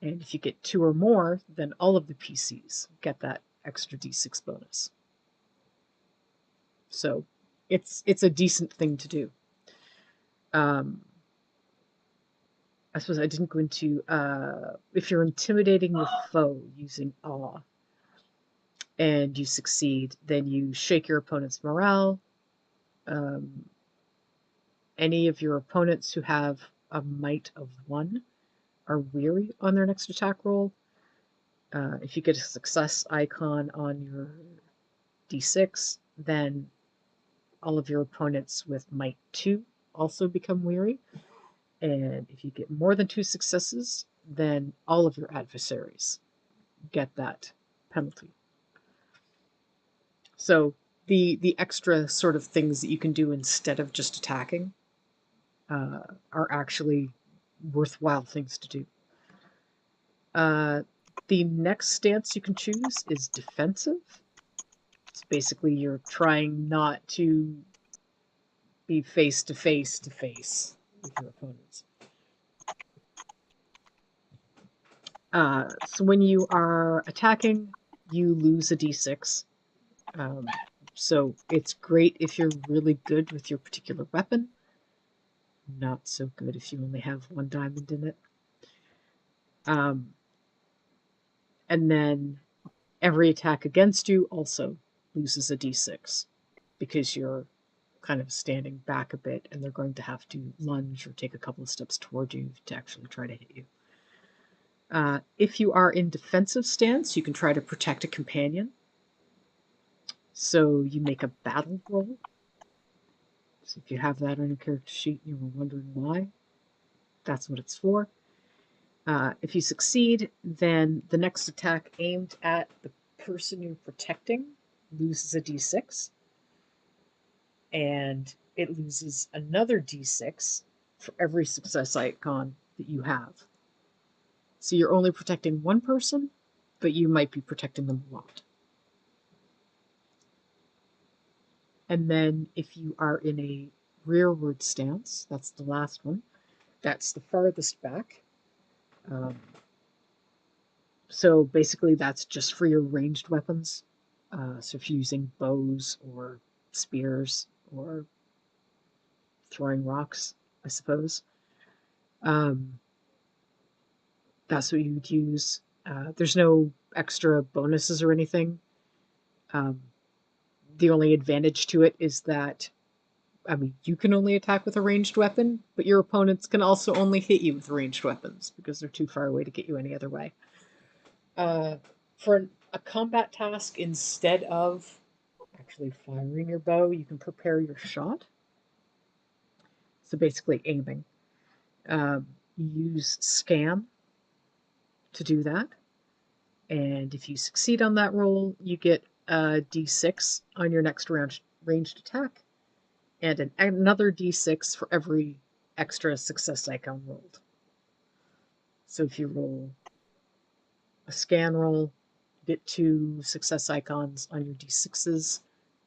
And if you get 2 or more, then all of the PCs get that extra d6 bonus. So it's a decent thing to do. I suppose I didn't go into if you're intimidating your foe using awe and you succeed, then you shake your opponent's morale. Any of your opponents who have a might of 1 are weary on their next attack roll. If you get a success icon on your d6, then all of your opponents with might 2 also become weary. And if you get more than 2 successes, then all of your adversaries get that penalty. So the extra sort of things that you can do instead of just attacking are actually worthwhile things to do. The next stance you can choose is defensive. It's basically you're trying not to be face to face with your opponents. So when you are attacking, you lose a d6. So it's great if you're really good with your particular weapon. Not so good if you only have 1 diamond in it. And then every attack against you also loses a d6 because you're kind of standing back a bit and they're going to have to lunge or take a couple of steps toward you to actually try to hit you. If you are in defensive stance, you can try to protect a companion. So you make a battle roll. So if you have that on your character sheet and you were wondering why, that's what it's for. If you succeed, then the next attack aimed at the person you're protecting loses a d6. And it loses another d6 for every success icon that you have. So you're only protecting one person, but you might be protecting them a lot. And then if you are in a rearward stance, that's the last one, that's the farthest back. So basically that's just for your ranged weapons. So if you're using bows or spears or throwing rocks, I suppose, that's what you would use. There's no extra bonuses or anything. The only advantage to it is that, I mean, you can only attack with a ranged weapon, but your opponents can also only hit you with ranged weapons because they're too far away to get you any other way. For a combat task, instead of actually firing your bow, you can prepare your shot. So basically aiming. You use scan to do that. And if you succeed on that roll, you get a d6 on your next ranged attack, and another d6 for every extra success icon rolled. So if you roll a scan roll, get 2 success icons on your d6s,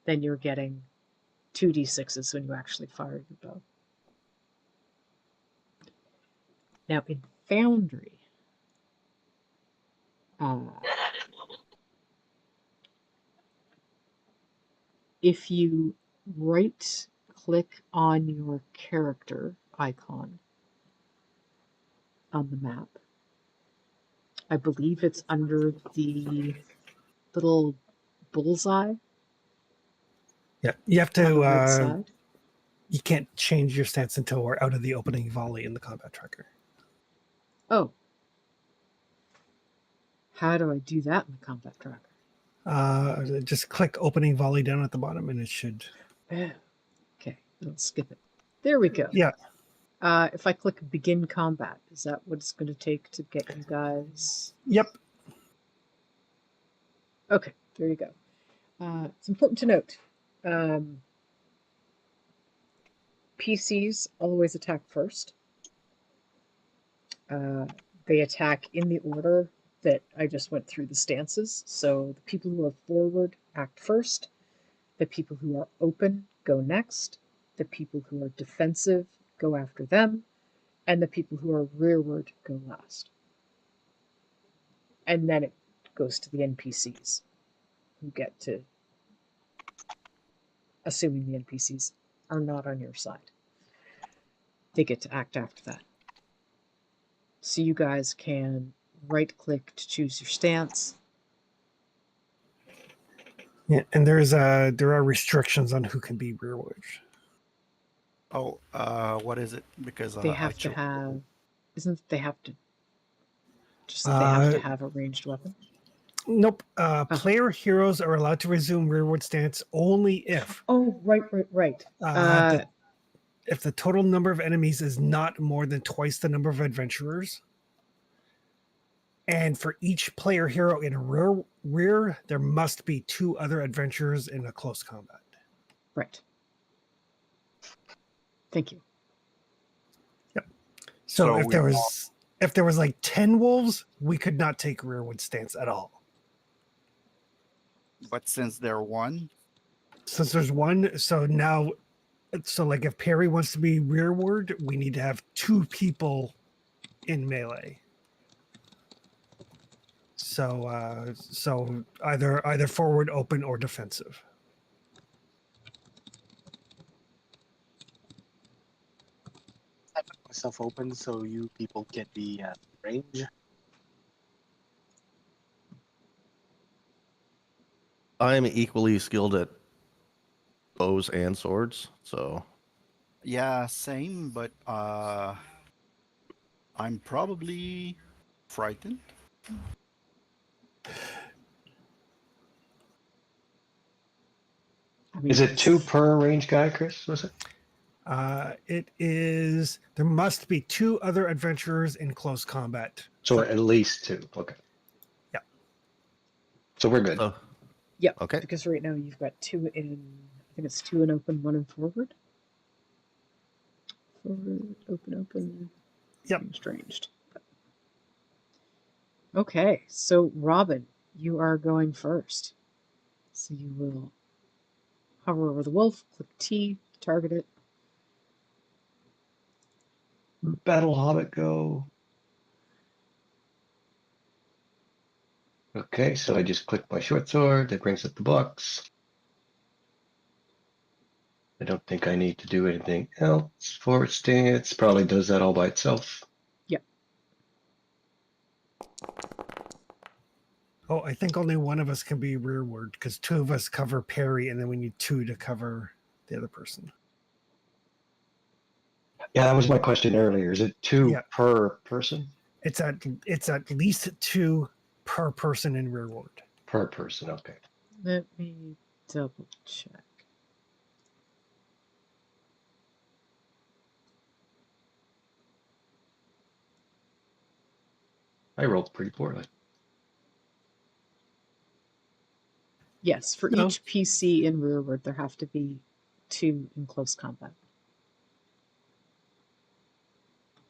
then you're getting 2 d6s when you actually fire your bow. Now in Foundry, if you right click on your character icon on the map, I believe it's under the little bullseye. Yeah, you have on the to. right side. You can't change your stance until we're out of the opening volley in the combat tracker. Oh. How do I do that in the combat tracker? Just click opening volley down at the bottom, and it should. Okay, I'll skip it. There we go. Yeah. If I click begin combat, is that what it's going to take to get you guys? Yep. Okay, there you go. It's important to note. PCs always attack first. They attack in the order that I just went through the stances. So the people who are forward act first, the people who are open go next, the people who are defensive go after them, and the people who are rearward go last. And then it goes to the NPCs who get to, assuming the NPCs are not on your side, they get to act after that. So you guys can right click to choose your stance. Yeah, and there are restrictions on who can be rearward. Oh, what is it? Because They I have to chose. have, isn't it they have to, just that they have to Uh, have a ranged weapon? Nope. Player heroes are allowed to resume rearward stance only if Oh, right. if the total number of enemies is not more than twice the number of adventurers. And for each player hero in a rear, there must be 2 other adventurers in a close combat. Right. Thank you. So, So if we there was like 10 wolves, we could not take rearward stance at all. But since they're one, Since there's one, so like if Perry wants to be rearward, we need to have 2 people in melee. So either forward, open, or defensive. I put myself open so you people can be range. I'm equally skilled at bows and swords, so yeah, same. But I'm probably frightened. I mean, Is it 2 per range guy, Chris? Was it? It is. There must be 2 other adventurers in close combat. So at least 2. Okay. Yeah. So we're good. oh, Yep. okay. Because right now you've got 2 in, I think it's 2 in open, 1 in forward. Forward, open. Yep. Ranged. Okay, so Robin, you are going first. So you will hover over the wolf, click T, target it. Battle Hobbit go. Okay, so I just click my short sword. That brings up the box. I don't think I need to do anything else. Forward stance probably does that all by itself. Oh, I think only one of us can be rearward because 2 of us cover Perry, and then we need 2 to cover the other person. Yeah, that was my question earlier. Is it 2 Yeah. per person? It's at least 2 per person in rearward. Per person, okay. Let me double check. I rolled pretty poorly. Yes, for No. each PC in rearward, there have to be 2 in close combat.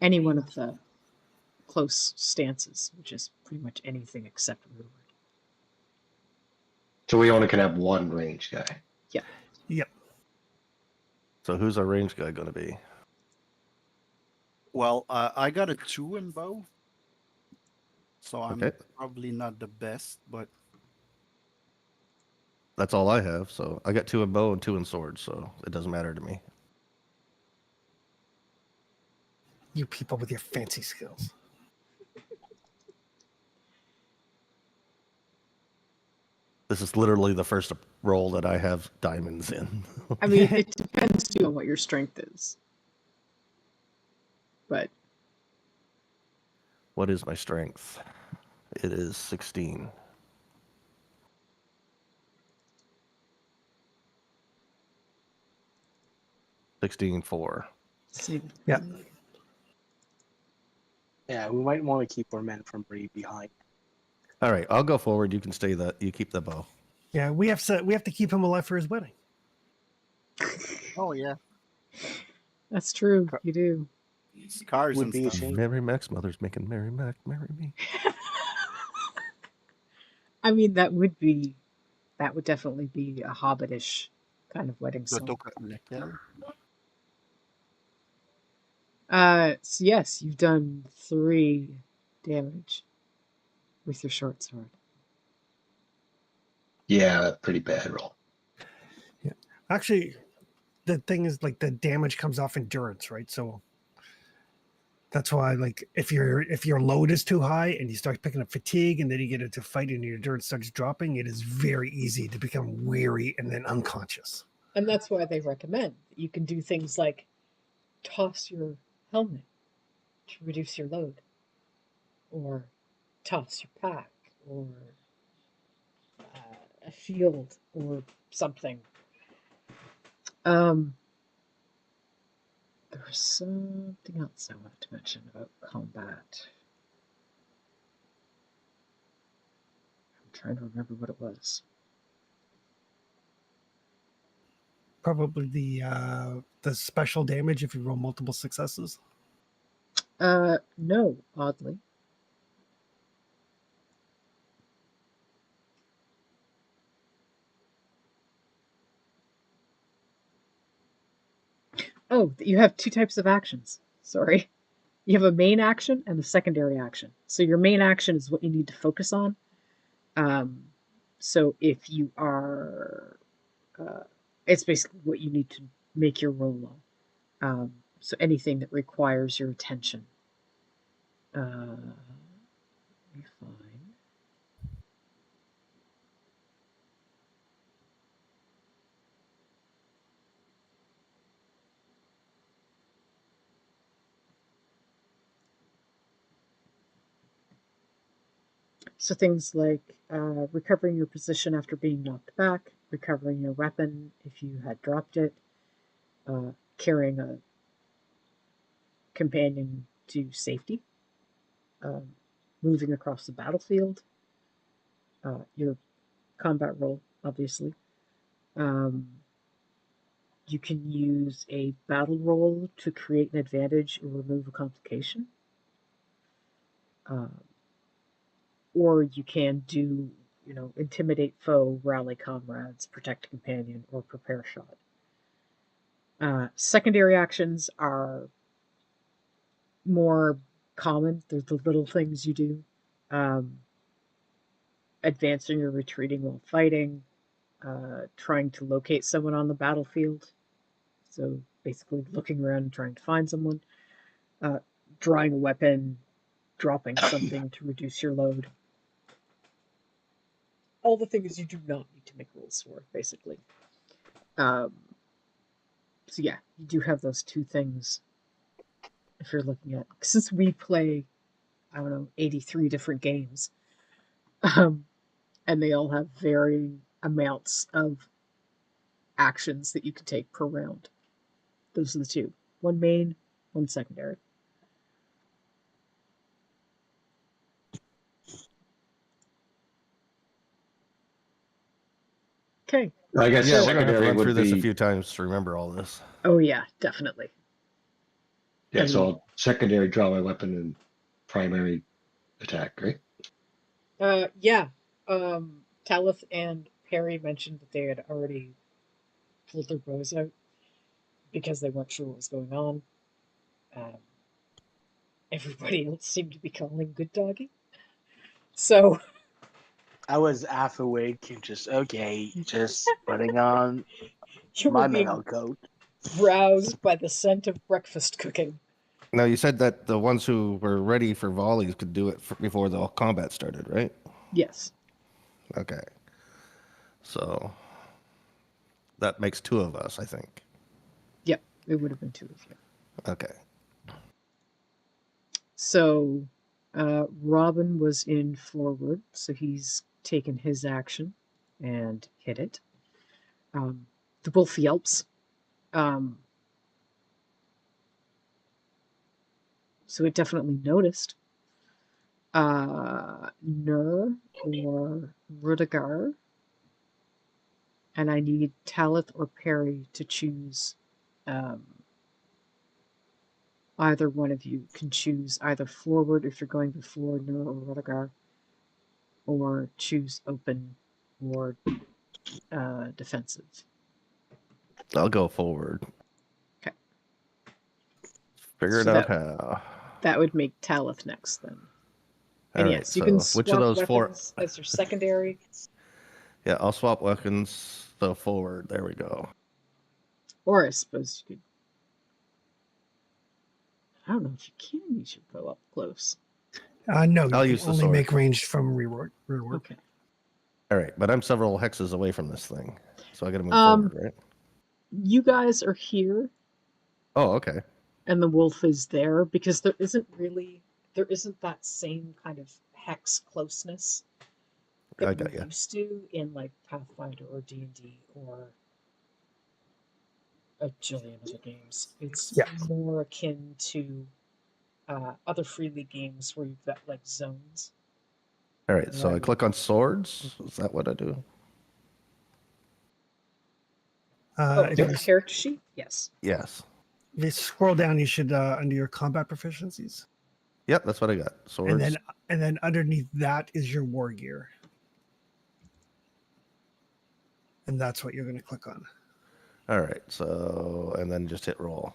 Any one of the close stances, which is pretty much anything except rearward. So we only can have 1 range guy. Yep. So who's our range guy going to be? Well, I got a 2 in bow, so I'm Okay. probably not the best, but That's all I have. So I got 2 in bow and 2 in swords, so it doesn't matter to me. You people with your fancy skills. This is literally the first roll that I have diamonds in. I mean, it depends too on what your strength is. But What is my strength? It is 16. $16.4. see, Yeah. Yeah, we might want to keep our men from behind. All right, I'll go forward. You can stay you keep the bow. Yeah, we have to keep him alive for his wedding. oh yeah, that's true. You do. scars Would and be a stuff. shame. Mary Mac's mother's making Mary Mac marry me. I mean, that would definitely be a hobbitish kind of wedding song. Plutôt que lequel? So yes, you've done 3 damage with your short sword. Yeah, pretty bad roll. Actually, the thing is, like, the damage comes off endurance, right? So that's why, like, if your load is too high and you start picking up fatigue, and then you get into a fight and your endurance starts dropping, it is very easy to become weary and then unconscious. And that's why they recommend that you can do things like toss your helmet to reduce your load, or toss your pack, or a shield, or something. Um, there was something else I wanted to mention about combat. I'm trying to remember what it was. Probably the special damage if you roll multiple successes. No, oddly. Oh, you have 2 types of actions. Sorry. You have a main action and a secondary action. So your main action is what you need to focus on. So if you are, it's basically what you need to make your roll on. So anything that requires your attention. Let me find. So things like recovering your position after being knocked back, recovering your weapon if you had dropped it, carrying a companion to safety, moving across the battlefield, your combat roll, obviously. You can use a battle roll to create an advantage or remove a complication. Or you can do, intimidate foe, rally comrades, protect a companion, or prepare shot. Secondary actions are more common. They're the little things you do. Advancing or retreating while fighting, trying to locate someone on the battlefield. So basically looking around and trying to find someone. Drawing a weapon, dropping something to reduce your load. All the things you do not need to make rolls for, basically. So yeah, you do have those 2 things if you're looking at, since we play, I don't know, 83 different games, and they all have varying amounts of actions that you can take per round. Those are the 2. One main, one secondary. Okay. I guess Yeah, we're gonna have to secondary run through would this a be few times to remember all this. Oh yeah, definitely. yeah. So secondary, draw my weapon, and primary attack. Right? Yeah. Talith and Perry mentioned that they had already pulled their bows out because they weren't sure what was going on. Um, Everybody else seemed to be calling good doggy. So I was half awake and just putting on you were my being mail coat. roused by the scent of breakfast cooking. Now, you said that the ones who were ready for volleys could do it before the combat started, right? Yes. Okay. So that makes 2 of us, I think. Yep. It would have been 2 of you. Okay. So Robin was in forward, so he's taken his action and hit it. The wolf yelps. So it definitely noticed. Nur or Rudigar. And I need Talith or Perry to choose. Either one of you can choose either forward if you're going before Nur or Rudigar, or choose open or defensive. I'll go forward. Okay. Figure it So out how. That would make Talith next then. All And right. yes, you can So which of swap those four? weapons as your secondary. Yeah, I'll swap weapons. So forward. There we go. Or I suppose you could. I don't know if you can use your bow up close. No, I'll you use can the only sword. make ranged from rearward. Okay. All right, but I'm several hexes away from this thing, so I got to move Um, forward, right? You guys are here, Oh, okay. and the wolf is there because there isn't that same kind of hex closeness I that got we're you. used to in like Pathfinder or D&D or a jillion other games. It's Yeah. more akin to other Free League games where you've got like zones. All right, so I Right. click on swords. Is that what I do? If Your you, character sheet? Yes. Yes. if you scroll down, you should under your combat proficiencies, Yep, that's what I got. Swords. and then underneath that is your war gear, and that's what you're going to click on. All right, so and then just hit roll.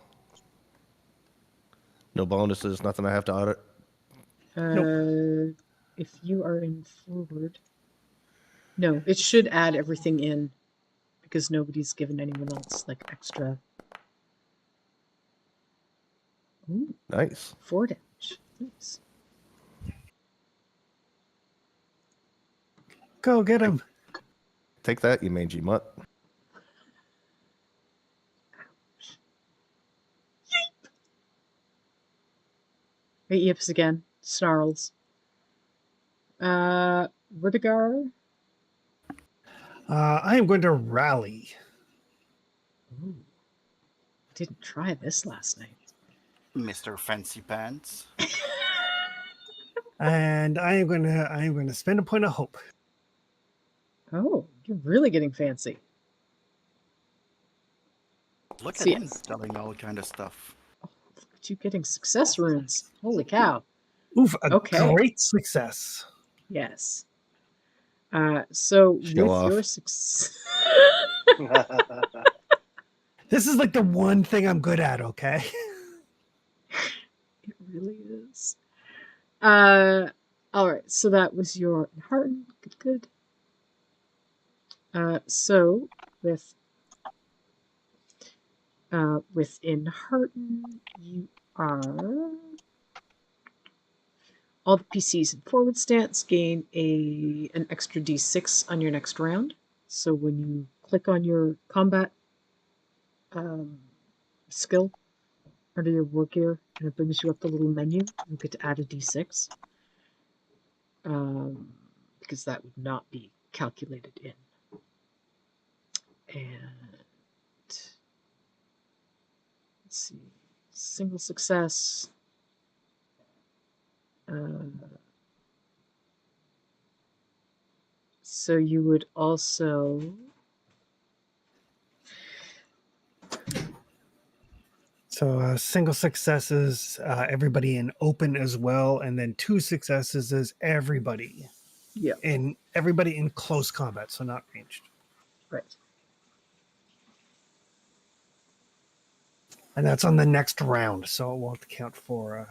No bonuses, nothing I have to audit. If you are in forward, no, it should add everything in because nobody's given anyone else like extra. Ooh, Nice. 4 damage. Nice. Go get him. Take that, you mangy mutt. It yips again, snarls. Vertigar. I am going to rally, Ooh, didn't try this last night. Mr. Fancy Pants. and I am going to spend a point of hope. Oh, you're really getting fancy. Look So at him yes. telling all kind of stuff. Look at you getting success runes. Holy cow. Oof! A Okay. great success. Yes. So Show with off. your success. This is like the one thing I'm good at. Okay. It really is. All right. So that was your Hearten. Good. So within Hearten, you are all the PCs in forward stance gain an extra D6 on your next round. So when you click on your combat skill under your war gear, and it brings you up the little menu, you get to add a D6 because that would not be calculated in. And let's see, single success. So you would also So single successes, everybody in open as well, and then 2 successes is everybody. Yeah. And everybody in close combat, so not ranged. Right. And that's on the next round, so it won't count for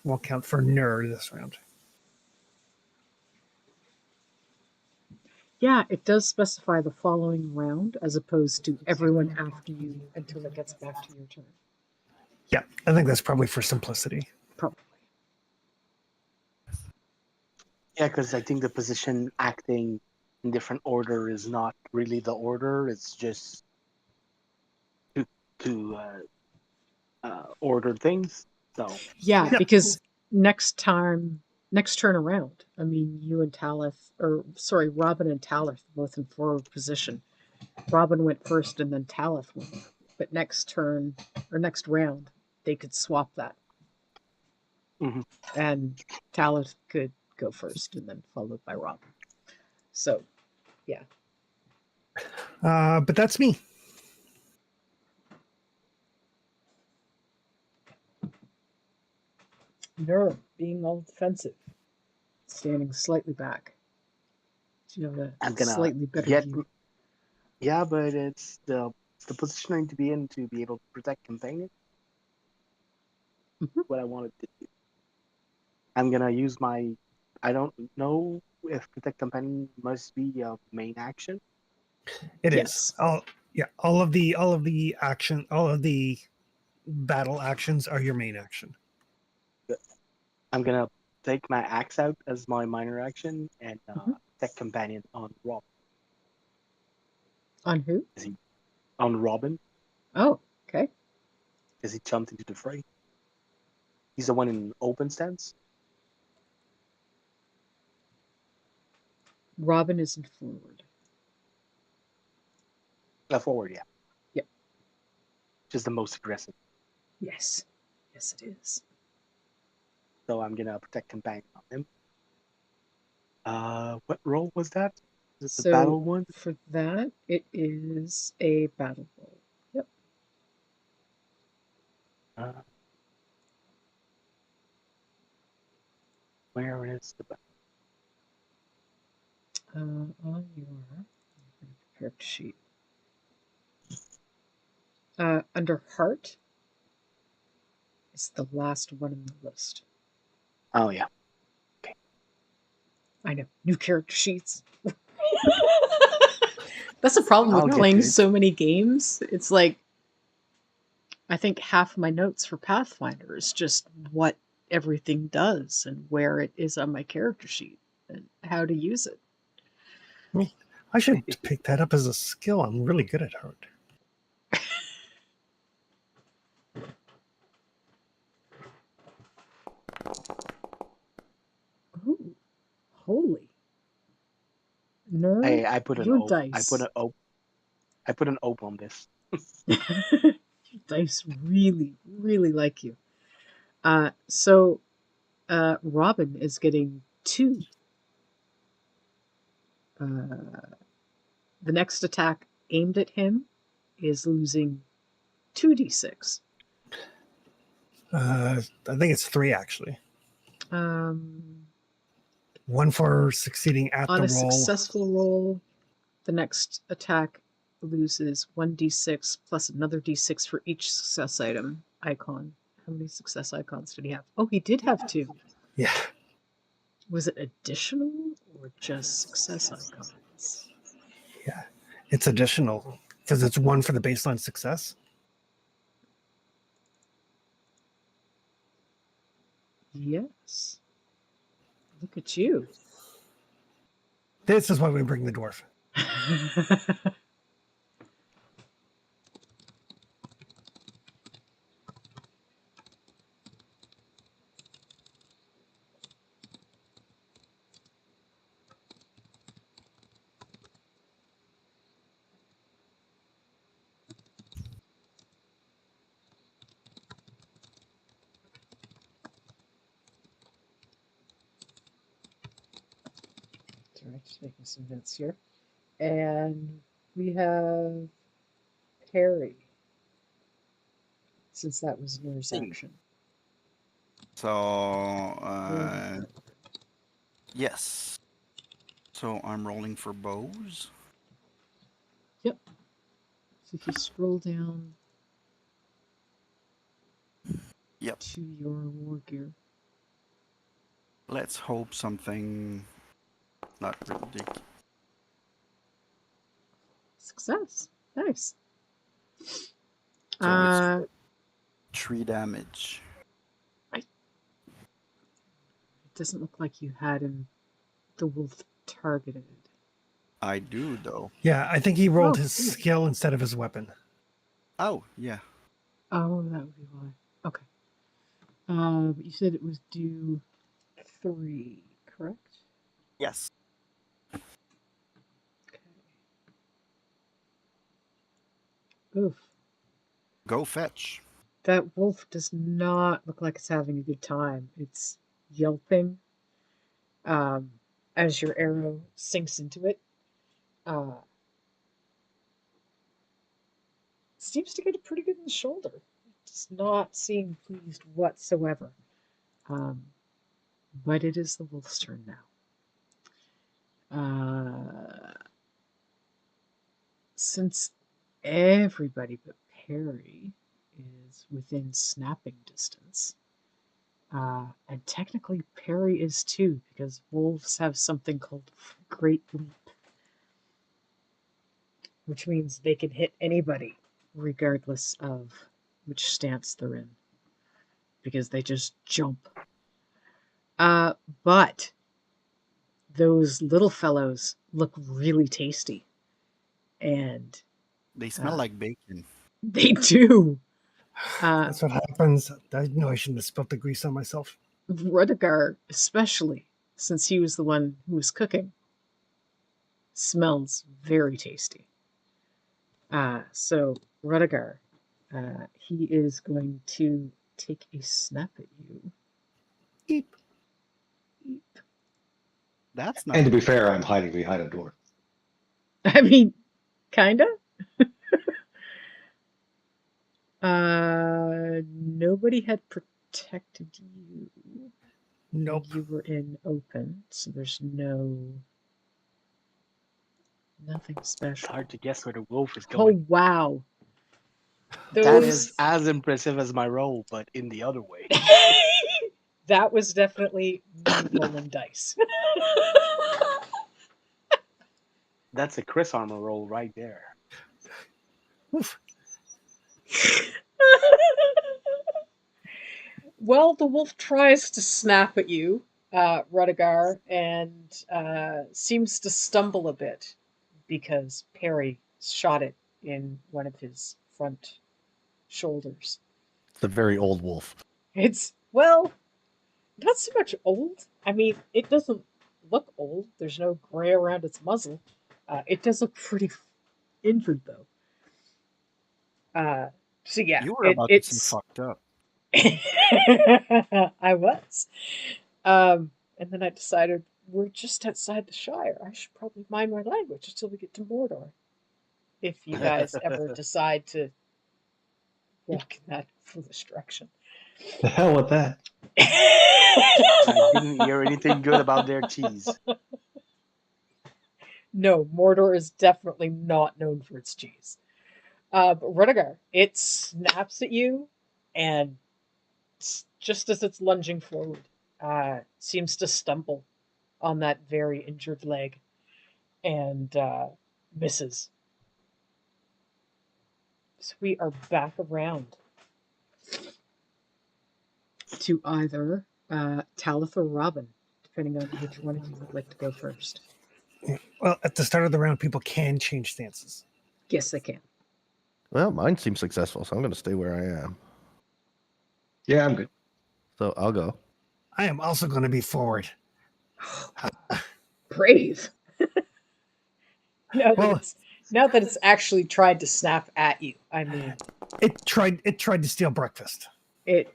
Nerd this round. Yeah, it does specify the following round as opposed to everyone after you until it gets back to your turn. Yeah, I think that's probably for simplicity. Probably. Yeah, because I think the position acting in different order is not really the order. It's just to order things. So Yeah, Yeah. because next turn around, I mean, Robin and Talith both in forward position. Robin went first and then Talith went. But next turn, or next round, they could swap that. Mhm. And Talith could go first and then followed by Robin. So, yeah. But that's me. Nerve being all defensive. standing slightly back. So you have a I'm gonna slightly better get. view. Yeah, but it's the positioning to be in to be able to protect companion. Mhm. What I wanted to do. I'm gonna use my. I don't know if protect companion must be a main action. It is. Yes. All of the battle actions are your main action. I'm gonna take my axe out as my minor action and Mhm. protect companion on Rob. On who? On Robin, Oh, okay. as he jumped into the fray. He's the one in open stance. Robin isn't forward. Forward, yeah. Yep. Just the most aggressive. Yes. Yes, it is. So I'm gonna protect companion on him. What role was that? Is it the So battle one? for that, it is a battle roll. Yep. Uh, where is the battle? On your character sheet. Under heart is the last one in the list. Oh yeah. I know. New character sheets. That's the problem I'll with get playing to it. so many games. It's like I think half my notes for Pathfinder is just what everything does and where it is on my character sheet and how to use it. I should pick that up as a skill. I'm really good at heart. Ooh, holy. Nerd, Hey, I put an your ope. I put dice. an ope on this. Your dice really, really like you. So Robin is getting 2. The next attack aimed at him is losing 2d6. I think it's 3 actually. Um, One for succeeding at on the a roll. successful roll, the next attack loses 1d6 plus another d6 for each success item icon. How many success icons did he have? Oh, he did have 2. Yeah. Was it additional or just success icons? Yeah. It's additional because it's 1 for the baseline success. Yes. Look at you. This is why we bring the dwarf. Sorry, just making some notes here. And we have Harry, since that was Nur's Thing. action. So, yes. So I'm rolling for bows. Yep. So if you scroll down Yep. to your war gear. Let's hope something not ridiculous. Success. Nice. So it's 3 damage. It doesn't look like you had the wolf targeted. I do though. Yeah, I think he rolled Oh, his cool. skill instead of his weapon. Oh yeah. Oh, that would be why. Okay. You said it was due 3, correct? Yes. Okay. Oof. Go fetch. That wolf does not look like it's having a good time. It's yelping as your arrow sinks into it. Seems to get it pretty good in the shoulder. Does not seem pleased whatsoever. But it is the wolf's turn now. Since everybody but Perry is within snapping distance, and technically Perry is too, because wolves have something called Great Leap, which means they can hit anybody, regardless of which stance they're in, because they just jump. But those little fellows look really tasty, and They smell like bacon. they do. That's what happens. I know I shouldn't have spilt the grease on myself. Rudiger, especially since he was the one who was cooking, smells very tasty. So Rudiger, he is going to take a snap at you. Eep. Eep. That's not. And to be fair, I'm hiding behind a door. I mean, kinda. Nobody had protected you. Nope. You were in open, so there's nothing It's special. hard to guess where the wolf is Oh going. wow. That is as impressive as my roll, but in the other way. That was definitely me rolling dice. That's a Chris armor roll right there. Oof. Well, the wolf tries to snap at you, Rudiger, and seems to stumble a bit because Perry shot it in one of his front shoulders. It's a very old wolf. It's, well, not so much old. I mean, it doesn't look old. There's no gray around its muzzle. It does look pretty injured, though. So yeah, You were about to say fucked up. I was. And then I decided we're just outside the Shire. I should probably mind my language until we get to Mordor. If you guys ever decide to walk in that foolish direction. The hell with that. I didn't hear anything good about their cheese. No, Mordor is definitely not known for its cheese. But Rudiger, it snaps at you, and just as it's lunging forward, seems to stumble on that very injured leg and misses. So we are back around to either Talith or Robin, depending on which one of you would like to go first. Well, at the start of the round, people can change stances. Yes, they can. Well, mine seems successful, so I'm going to stay where I am. Yeah, I'm good. So I'll go. I am also going to be forward. Brave. Well- Now that it's actually tried to snap at you, I mean, It tried to steal breakfast. it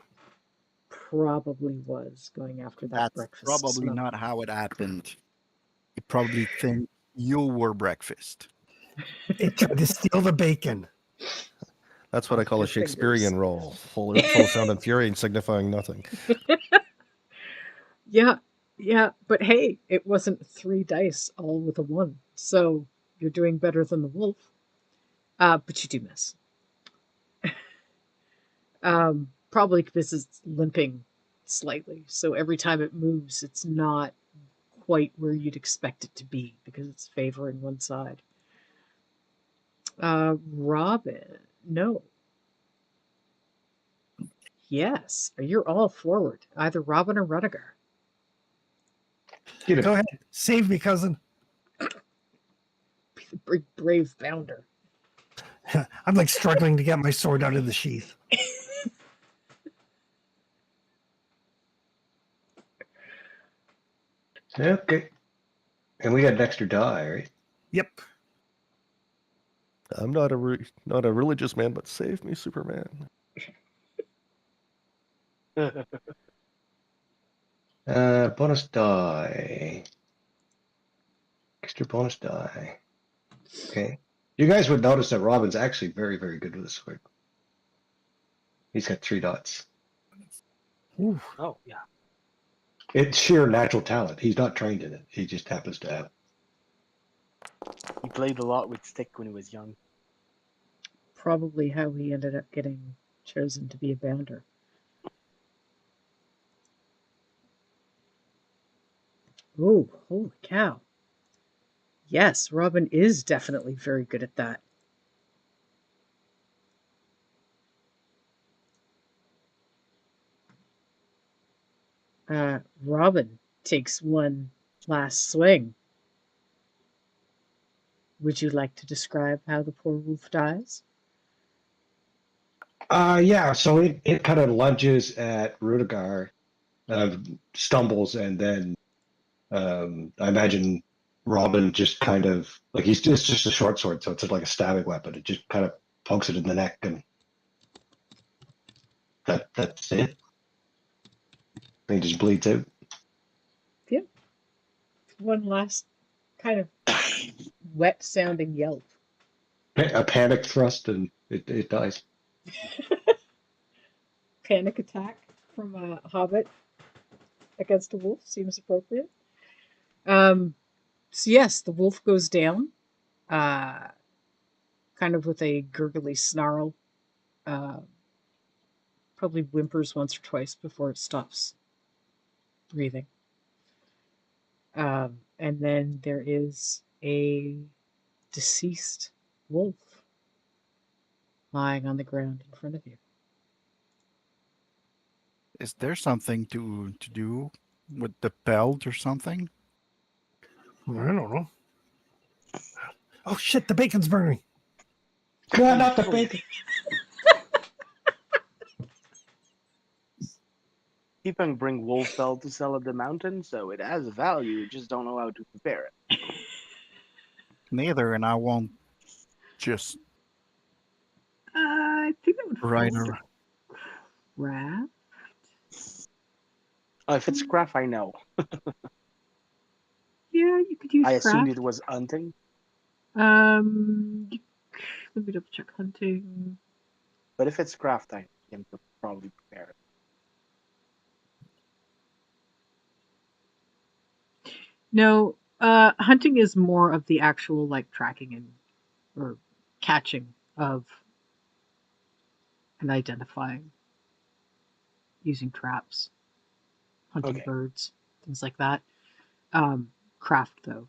probably was going after that That's breakfast. probably smell. not how it happened. You probably think you were breakfast. It tried to steal the bacon. That's what I call a Your Shakespearean fingers. roll. Full sound and fury and signifying nothing. Yeah, but hey, it wasn't 3 dice all with a 1, so you're doing better than the wolf. But you do miss. Probably because it's limping slightly, so every time it moves, it's not quite where you'd expect it to be because it's favoring one side. Robin, no. Yes, you're all forward, either Robin or Rudiger. Get Go it. ahead. Save me, cousin. Be the big brave bounder. I'm like struggling to get my sword out of the sheath. Okay. And we got an extra die, right? Yep. I'm not a religious man, but save me, Superman. Bonus die. Extra bonus die. Okay. You guys would notice that Robin's actually very, very good with a sword. He's got 3 dots. Ooh. Oh, yeah. It's sheer natural talent. He's not trained in it. He just happens to have it. He played a lot with stick when he was young. Probably how he ended up getting chosen to be a bounder. Oh, holy cow. Yes, Robin is definitely very good at that. Robin takes one last swing. Would you like to describe how the poor wolf dies? Yeah, so it kind of lunges at Rudiger, stumbles, and then I imagine Robin just kind of like it's just a short sword, so it's like a stabbing weapon. It just kind of pokes it in the neck, and that's it. He just bleeds out. Yep. One last kind of wet sounding yelp. A panic thrust, and it dies. Panic attack from a hobbit against a wolf seems appropriate. So yes, the wolf goes down, kind of with a gurgly snarl. Uh, Probably whimpers once or twice before it stops breathing. And then there is a deceased wolf lying on the ground in front of you. Is there something to do with the pelt or something? I don't know. Oh shit! The bacon's burning. God, not the bacon. People bring wolf fell to sell at the mountain, so it has value. You just don't know how to prepare it. Neither, and I won't just I think that would right fall under around. craft. If it's craft, I know. Yeah, you could use I assumed craft. it was hunting. You- Let me double check hunting. But if it's craft, I can probably prepare it. No, hunting is more of the actual like tracking and or catching of and identifying using traps, hunting Okay. birds, things like that. Craft though,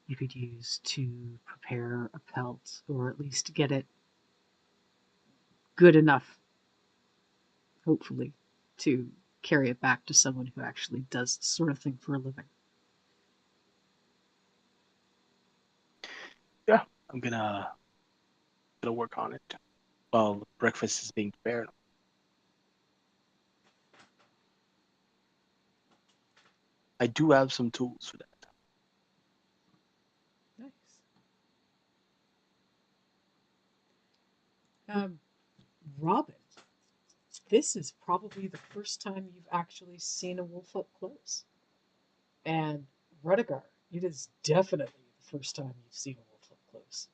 you could use to prepare a pelt or at least get it good enough, hopefully, to carry it back to someone who actually does this sort of thing for a living. Yeah, I'm gonna work on it while breakfast is being prepared. I do have some tools for that. Nice. Um, Robin, this is probably the first time you've actually seen a wolf up close. And Rudiger, it is definitely the first time you've seen a wolf up close.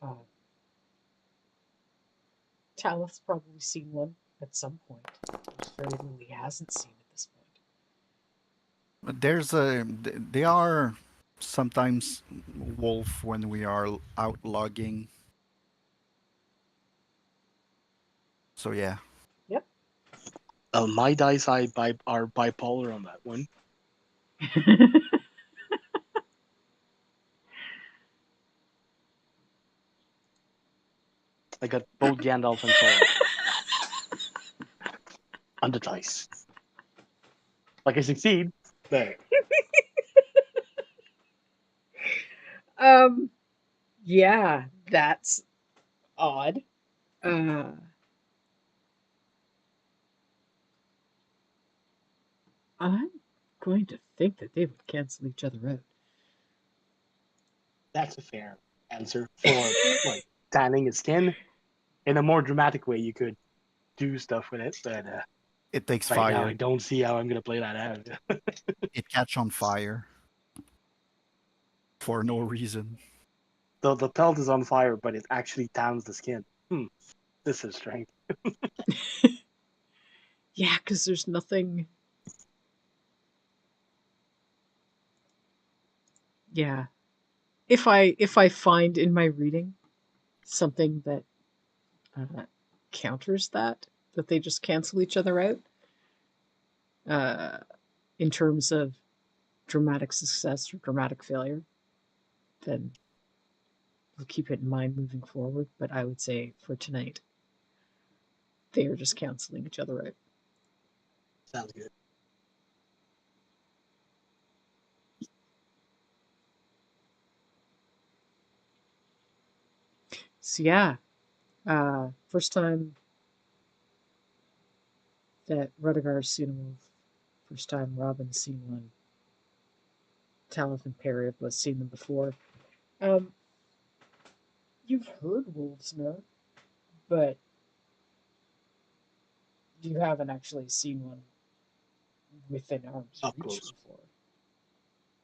Um, Talith's probably seen one at some point. There's very little he hasn't seen at this point. They are sometimes wolf when we are out logging. So yeah, Yep. My dice are bipolar on that one. I got both Gandalf and Sauron on the dice. Like I succeed. There. Yeah, that's odd. Uh, I'm going to think that they would cancel each other out. That's a fair answer for like tanning his skin. In a more dramatic way, you could do stuff with it, but it takes right now I fire. don't see how I'm gonna play that out. It catch on fire for no reason. The pelt is on fire, but it actually tans the skin. This is strange. Yeah, because there's nothing. Yeah. If I find in my reading something that counters that they just cancel each other out, uh, in terms of dramatic success or dramatic failure, then we'll keep it in mind moving forward. But I would say for tonight, they are just canceling each other out. Sounds good. So yeah, first time that Rudiger's seen a wolf. First time Robin's seen one. Talith and Perry have both seen them before. Um, you've heard wolves, no? But you haven't actually seen one within arm's Up reach close. before.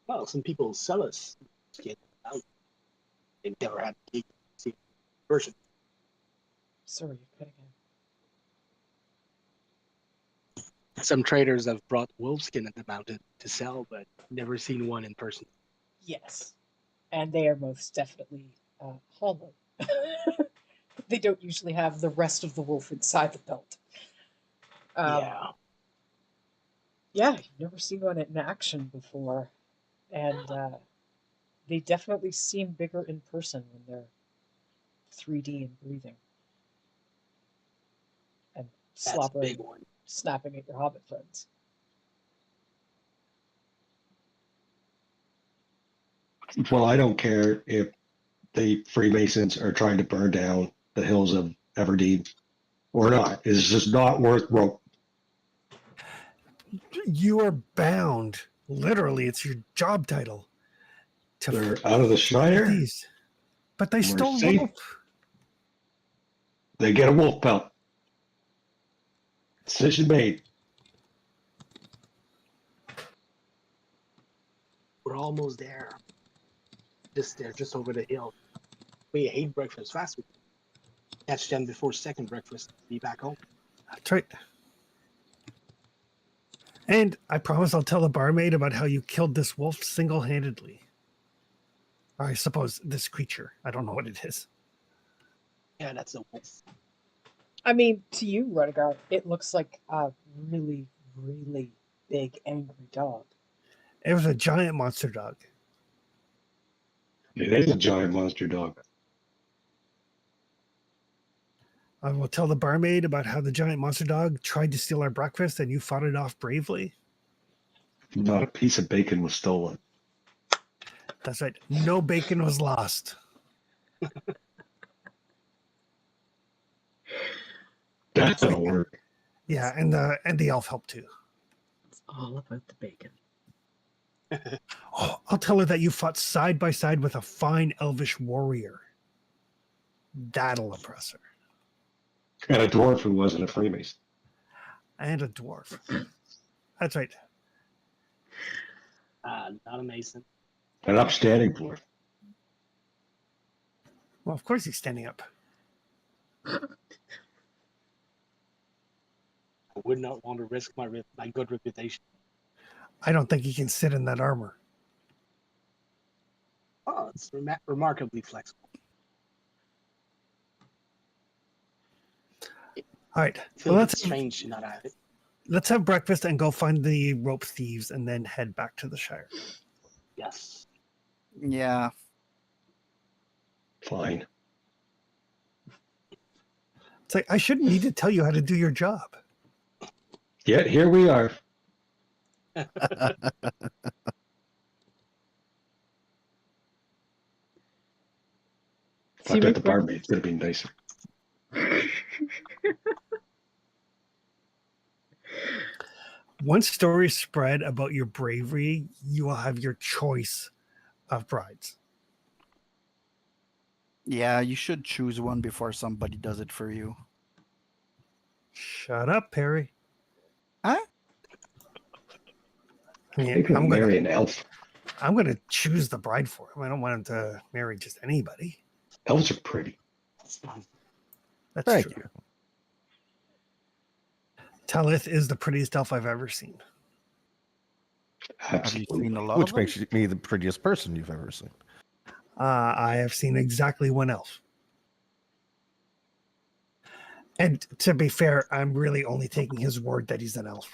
Well, some people sell us skin out. They've never had a see person. Sorry, you're cutting out. Some traders have brought wolfskin at the mountain to sell, but never seen one in person. Yes, and they are most definitely hollow. They don't usually have the rest of the wolf inside the belt. Yeah. Yeah, you've never seen one in action before, and they definitely seem bigger in person when they're 3D and breathing and That's a slobbering, big one. snapping at your hobbit friends. Well, I don't care if the Freemasons are trying to burn down the hills of Everdeen or not. It's just not worth rope. You are bound. Literally, it's your job title. To They're out of the fight Shire. these. But they We're stole safe. wolf. They get a wolf pelt. Decision made. We're almost there. Just there, just over the hill. We ate breakfast fast. We catch them before second breakfast. Be back home. That's right. And I promise I'll tell the barmaid about how you killed this wolf single-handedly. Or I suppose this creature. I don't know what it is. Yeah, that's a wolf. I mean, to you, Rudiger, it looks like a really, really big, angry dog. It was a giant monster dog. It is a giant monster dog. I will tell the barmaid about how the giant monster dog tried to steal our breakfast and you fought it off bravely. Not a piece of bacon was stolen. That's right. No bacon was lost. That'll work. Yeah, and the elf helped too. It's all about the bacon. Oh, I'll tell her that you fought side by side with a fine elvish warrior. That'll impress her. And a dwarf who wasn't a Freemason. And a dwarf. That's right. Not a mason. An upstanding dwarf. Well, of course he's standing up. I would not want to risk my good reputation. I don't think he can sit in that armor. Oh, it's remarkably flexible. All right. I feel Well, it's strange to not have it. let's have breakfast and go find the rope thieves and then head back to the Shire. Yes. Yeah. Fine. It's like I shouldn't need to tell you how to do your job. Yet here we are. So I you bet make the barmaid's going to be nicer. Once stories spread about your bravery, you will have your choice of brides. Yeah, you should choose one before somebody does it for you. Shut up, Perry. Huh? I mean, Maybe I'll marry an elf. I'm gonna choose the bride for him. I don't want him to marry just anybody. Elves are pretty. That's Thank true. you. Talith is the prettiest elf I've ever seen. Have you Absolutely. seen a lot Which of them? makes me the prettiest person you've ever seen. I have seen exactly one elf. And to be fair, I'm really only taking his word that he's an elf.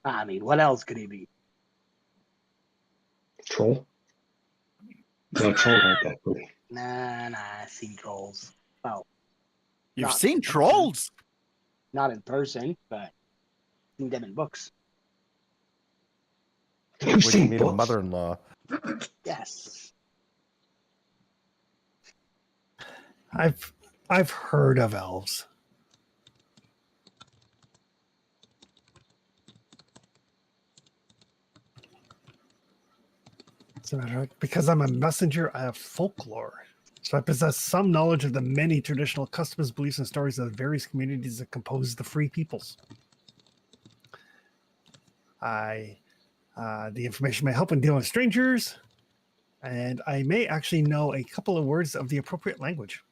I mean, what else could he be? Troll? No, trolls aren't that pretty. Nah, I've seen trolls. Well, You've not seen in person. trolls? Not in person, but seen them in books. You've Would you seen meet a books. mother-in-law? Yes. I've heard of elves. As a matter of fact, because I'm a messenger, I have folklore. So I possess some knowledge of the many traditional customs, beliefs, and stories of the various communities that compose the free peoples. The information may help in dealing with strangers, and I may actually know a couple of words of the appropriate language.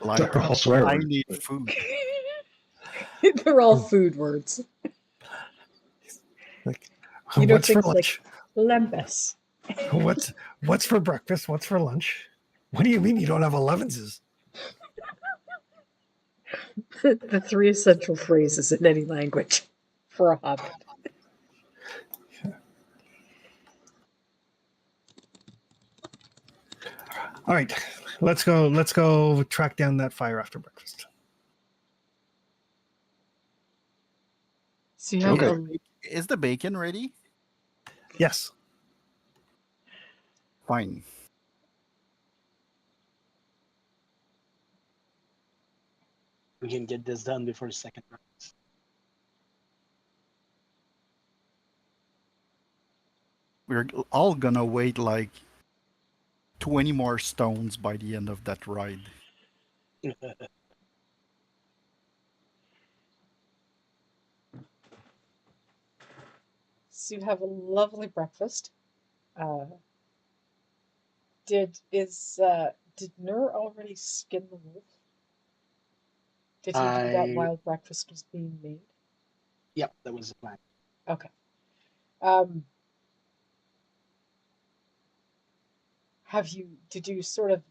Like, They're all swear I words. need food. They're all food words. Like, You know what's for things lunch? like lembas. What's for breakfast? What's for lunch? What do you mean you don't have 11s? The three essential phrases in any language for a hobbit. All right, let's go. Let's go track down that fire after breakfast. So you have Okay. Is the bacon ready? Yes. Fine. We can get this done before the second round. We're all gonna wait like 20 more stones by the end of that ride. So you have a lovely breakfast. Did Nur already skin the wolf? Did he do that while breakfast was being made? Yep, that was the plan. Okay. Did you sort of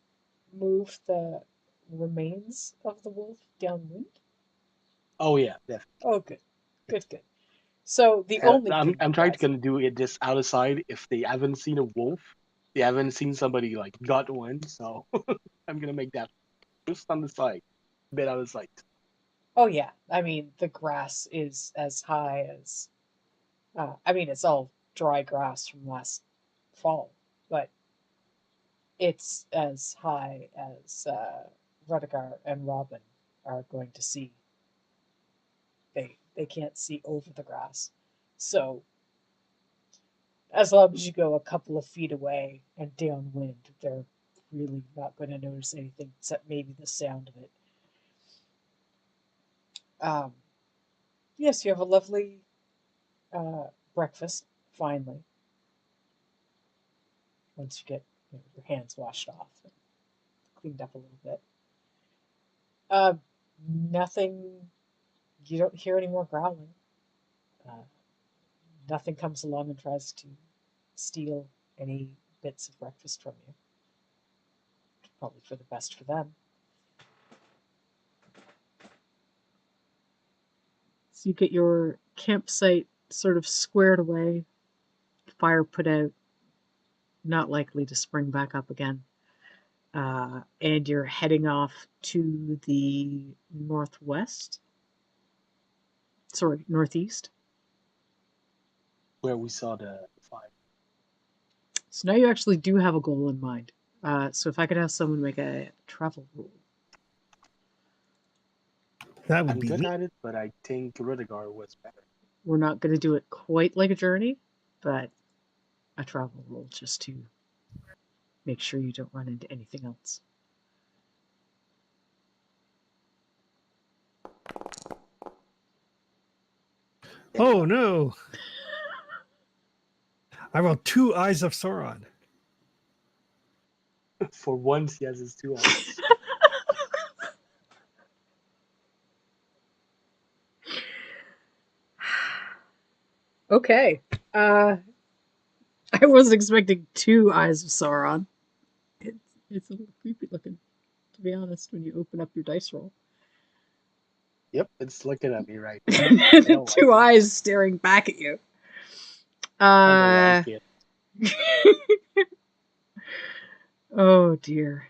move the remains of the wolf downwind? Oh yeah, definitely. Oh, good. So the only thing I'm you trying guys- to do it just outside. If they haven't seen a wolf, they haven't seen somebody like got one. So I'm gonna make that just on the side, a bit out of sight. Oh yeah, I mean the grass is as high as, I mean it's all dry grass from last fall, but it's as high as Rudiger and Robin are going to see. They can't see over the grass, so as long as you go a couple of feet away and downwind, they're really not going to notice anything except maybe the sound of it. Yes, you have a lovely breakfast, finally, once you get your hands washed off and cleaned up a little bit. Nothing, you don't hear any more growling. Nothing comes along and tries to steal any bits of breakfast from you. Probably for the best for them. So you get your campsite sort of squared away, fire put out, not likely to spring back up again. And you're heading off to the northwest. Sorry, northeast. Where we saw the fire. So now you actually do have a goal in mind. So if I could have someone make a travel roll. That would I'm be good me. at it, but I think Rudiger was better. We're not going to do it quite like a journey, but a travel roll just to make sure you don't run into anything else. Oh no! I rolled 2 eyes of Sauron. For once, he has his 2 eyes. Okay. I wasn't expecting 2 eyes of Sauron. It's a little creepy looking, to be honest, when you open up your dice roll. Yep, it's looking at me right now. I don't 2 like eyes staring back at you. I don't like it. Oh dear.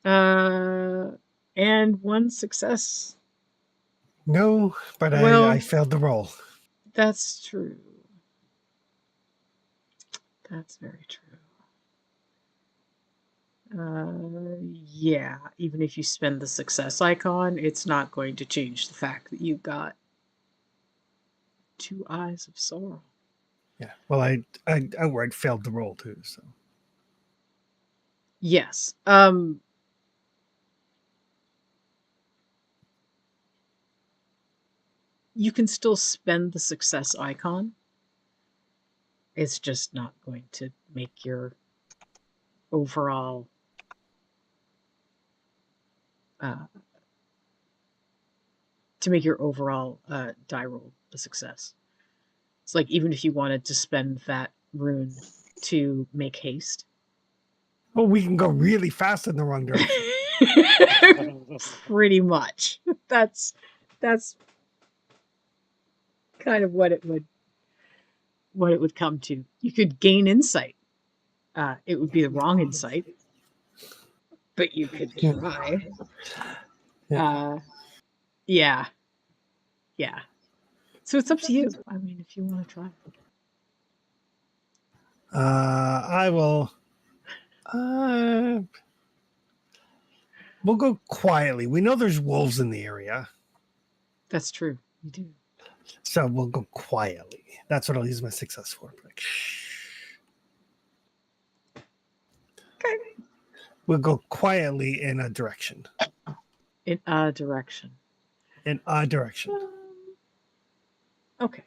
And 1 success. No, but Well, I failed the roll. That's true. That's very true. Yeah, even if you spend the success icon, it's not going to change the fact that you got 2 eyes of sorrow. Yeah. Well, I outright failed the roll too. So Yes. You can still spend the success icon. It's just not going to make your overall die roll a success. It's like even if you wanted to spend that rune to make haste. oh, we can go really fast in the wrong direction. Pretty much. That's kind of what it would come to. You could gain insight. It would be the wrong insight, but you could try. Yeah. Yeah. So it's up to you. I mean, if you want to try. I will. We'll go quietly. We know there's wolves in the area, That's true. You do. so we'll go quietly. That's what I'll use my success for. Like, shh. Okay. We'll go quietly in a direction. In a direction. In a direction. Okay.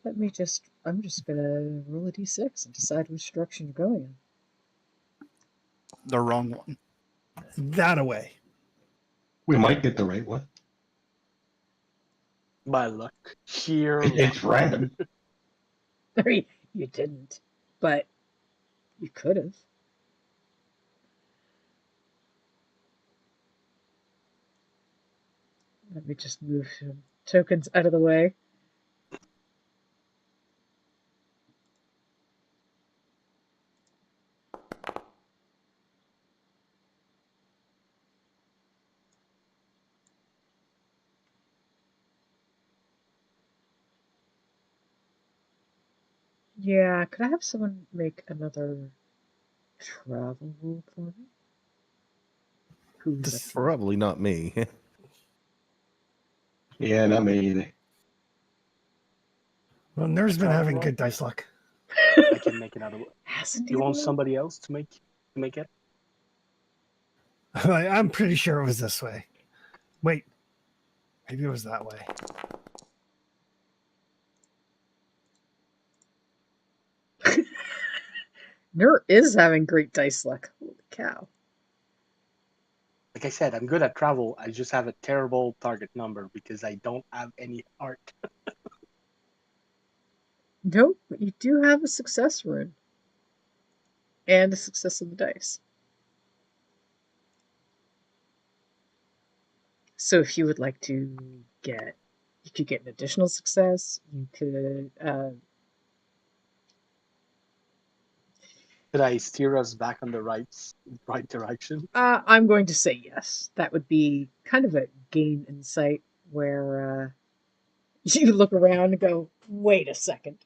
I'm just gonna roll a d6 and decide which direction you're going in. The wrong one. That away. We might get the right one. By luck. Sheer luck. It's random. I mean, you didn't, but you could have. Let me just move some tokens out of the way. Yeah, could I have someone make another travel roll for me? Who's This up is here? probably not me. Yeah, not me either. Well, Ner's been Travel having roll? good dice luck. I can make another one. Hasn't You he want though? somebody else to make it? I'm pretty sure it was this way. Wait, maybe it was that way. Ner is having great dice luck. Holy cow. Like I said, I'm good at travel. I just have a terrible target number because I don't have any art. Nope, but you do have a success rune. And a success of the dice. So if you would like to get, you could get an additional success. You could, Could I steer us back on the right direction? I'm going to say yes. That would be kind of a gain insight where you look around and go, wait a second.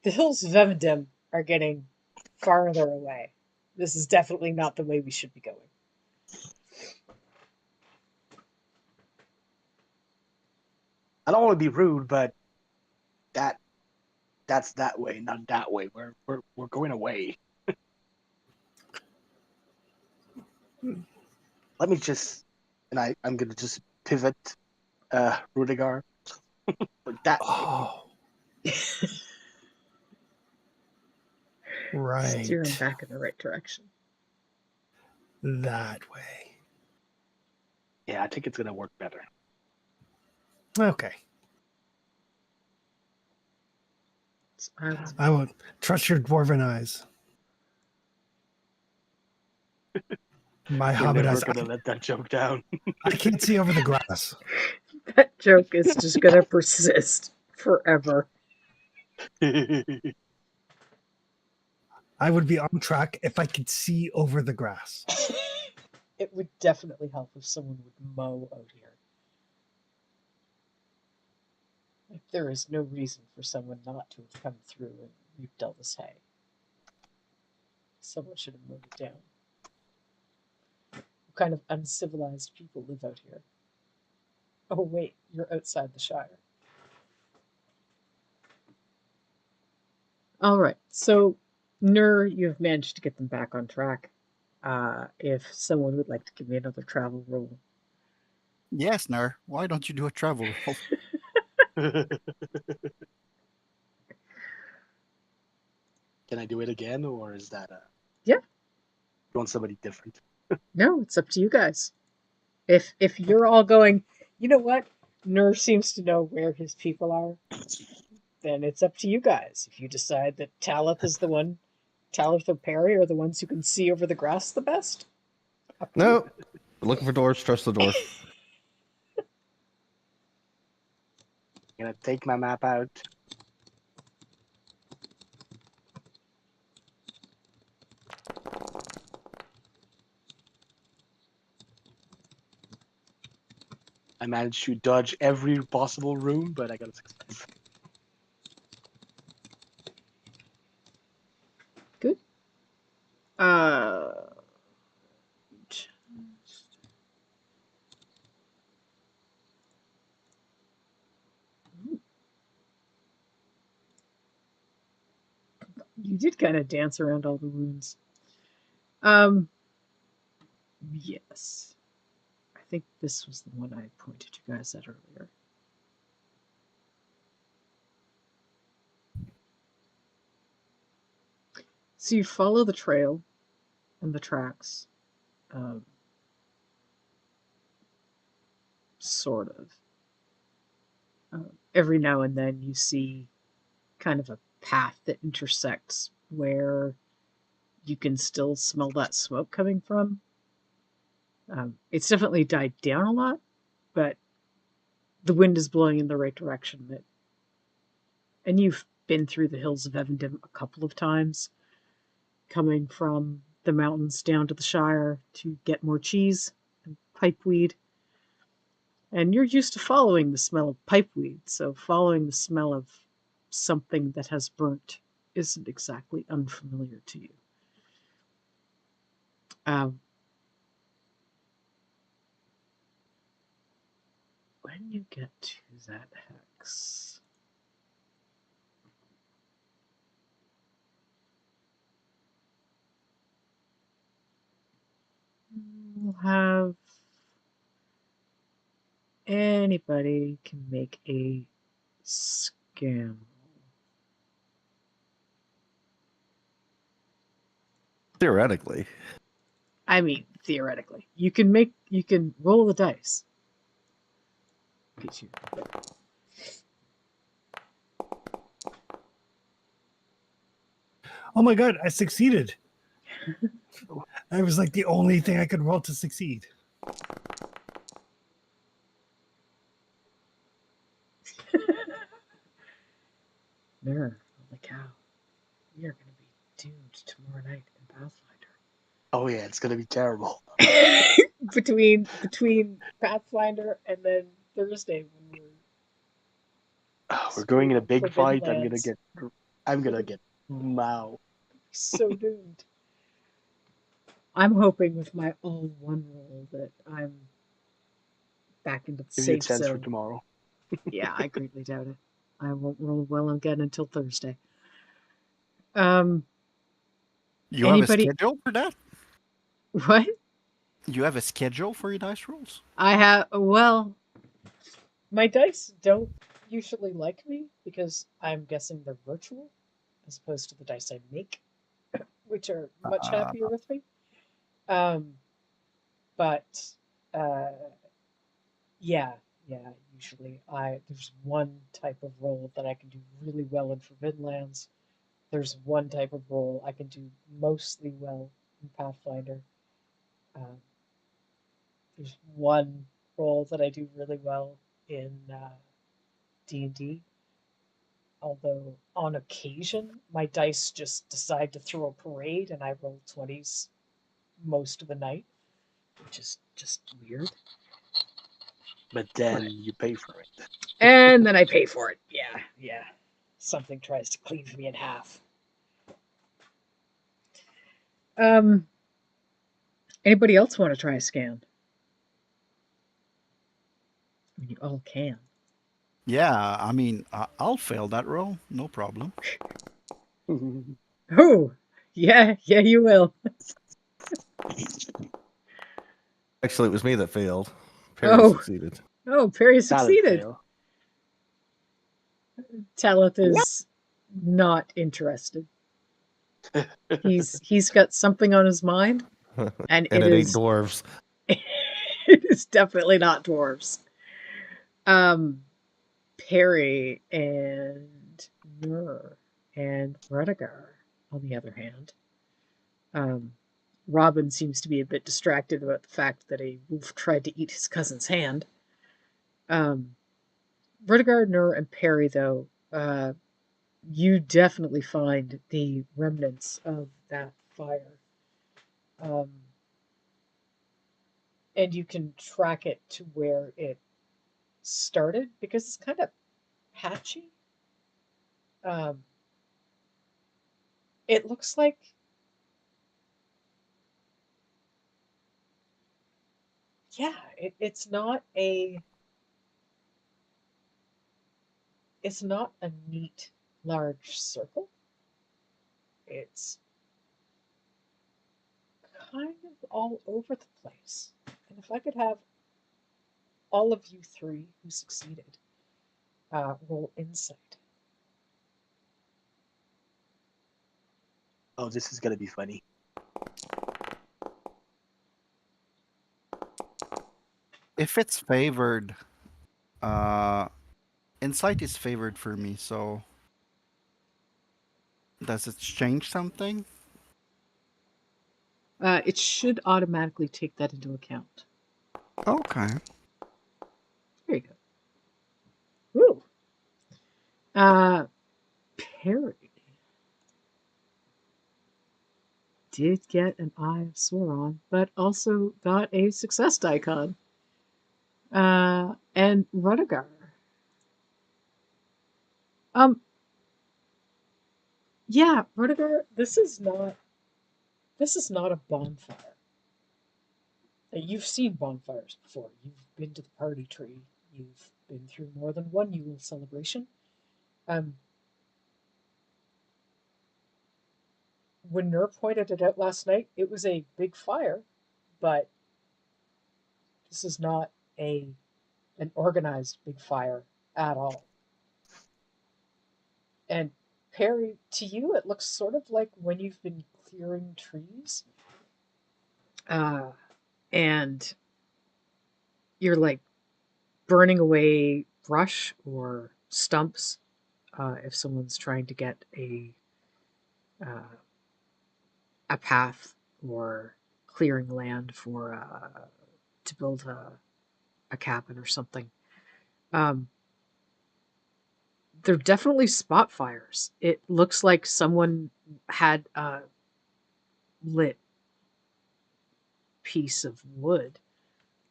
The hills of Evendim are getting farther away. This is definitely not the way we should be going. I don't want to be rude, but that's that way, not that way. We're going away. Let me just, and I'm gonna just pivot, Rudiger, like that way. Oh, right. Steer him back in the right direction. That way. Yeah, I think it's gonna work better. Okay. I would trust your dwarven eyes. My You're hobbit never eyes. gonna let that joke down. I can't see over the grass. That joke is just going to persist forever. I would be on track if I could see over the grass. It would definitely help if someone would mow out here. Like, there is no reason for someone not to have come through and reaped all this hay. Someone should have mowed it down. What kind of uncivilized people live out here? Oh, wait, you're outside the Shire. All right, so Nur, you've managed to get them back on track. If someone would like to give me another travel roll. Yes, Nar. Why don't you do a travel roll? Can I do it again, or is that Yeah. You want somebody different? No, it's up to you guys. If you're all going, you know what? Nur seems to know where his people are. Then it's up to you guys. If you decide that Talith is the one, Talith or Perry are the ones who can see over the grass the best. Up to you. No, looking for dwarves. Trust the dwarf. Gonna take my map out. I managed to dodge every possible room, but I got a success. Good. You did kind of dance around all the rooms. Yes. I think this was the one I pointed you guys at earlier. So you follow the trail and the tracks. Sort of. Every now and then you see kind of a path that intersects where you can still smell that smoke coming from. It's definitely died down a lot, but the wind is blowing in the right direction. And you've been through the hills of Evendom a couple of times, coming from the mountains down to the Shire to get more cheese and pipeweed. And you're used to following the smell of pipeweed, so following the smell of something that has burnt isn't exactly unfamiliar to you. When you get to that hex, we'll have anybody can make a scam. Theoretically. I mean, theoretically, you can roll the dice. Get you. Oh my god, I succeeded. That was like the only thing I could roll to succeed. Mirror, holy cow. We are going to be doomed tomorrow night in Pathfinder. Oh yeah, it's gonna be terrible. between Pathfinder and then Thursday when We're going in a big Forbidden fight. Lands. I'm gonna get Mao. So doomed. I'm hoping with my all one roll that I'm back into the Give you a safe chance for zone. tomorrow. Yeah, I greatly doubt it. I won't roll well again until Thursday. You Anybody? have a schedule for that? What? You have a schedule for your dice rolls? I have. Well, my dice don't usually like me because I'm guessing they're virtual as opposed to the dice I make, which are much happier with me. But yeah, Yeah, usually there's one type of role that I can do really well in Forbidden Lands. There's one type of role I can do mostly well in Pathfinder. Um, there's one role that I do really well in D&D. Although on occasion my dice just decide to throw a parade and I roll 20s most of the night, which is just weird. But then you pay for it. And then I pay for it. Yeah, yeah. Something tries to cleave me in half. Um, Anybody else want to try a scan? I mean, you all can. Yeah, I mean, I'll fail that roll, no problem. Oh, yeah, you will. Actually, it was me that failed. Perry Oh, succeeded. Perry Salad succeeded. fail. Talith is not interested. He's got something on his mind, and And it it ain't is dwarves. it is definitely not dwarves. Perry and Nur and Redigar, on the other hand, Robin seems to be a bit distracted about the fact that a wolf tried to eat his cousin's hand. Redigar, Nur, and Perry, though, you definitely find the remnants of that fire. And you can track it to where it started because it's kind of patchy. Um, it looks like it's not a neat large circle. It's kind of all over the place. And if I could have all of you three who succeeded roll insight. Oh, this is gonna be funny. If it's favored, uh, insight is favored for me, so does it change something? It should automatically take that into account. Okay. There you go. Woo! Perry did get an Eye of Sauron, but also got a success icon. And Rudiger. Yeah, Rudiger, this is not a bonfire. You've seen bonfires before. You've been to the party tree. You've been through more than one Yule celebration. Um, when Nur pointed it out last night, it was a big fire, but this is not an organized big fire at all. And Perry, to you, it looks sort of like when you've been clearing trees, and you're like burning away brush or stumps if someone's trying to get uh, a path or clearing land for to build a cabin or something. They're definitely spot fires. It looks like someone had a lit piece of wood,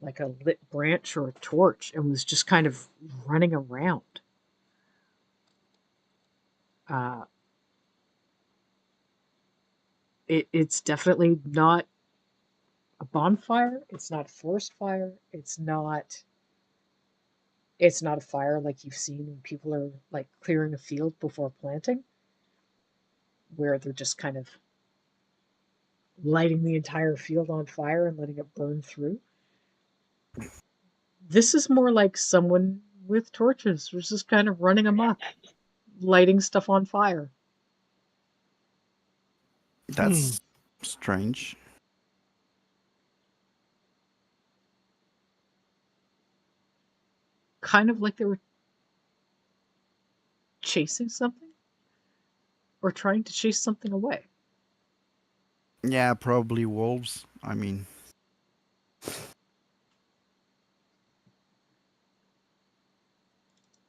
like a lit branch or a torch, and was just kind of running around. Uh, it's definitely not a bonfire. It's not a forest fire. It's not a fire like you've seen when people are like clearing a field before planting, where they're just kind of lighting the entire field on fire and letting it burn through. This is more like someone with torches who's just kind of running amok, lighting stuff on fire. That's strange. kind of like they were chasing something or trying to chase something away. Yeah, probably wolves. I mean,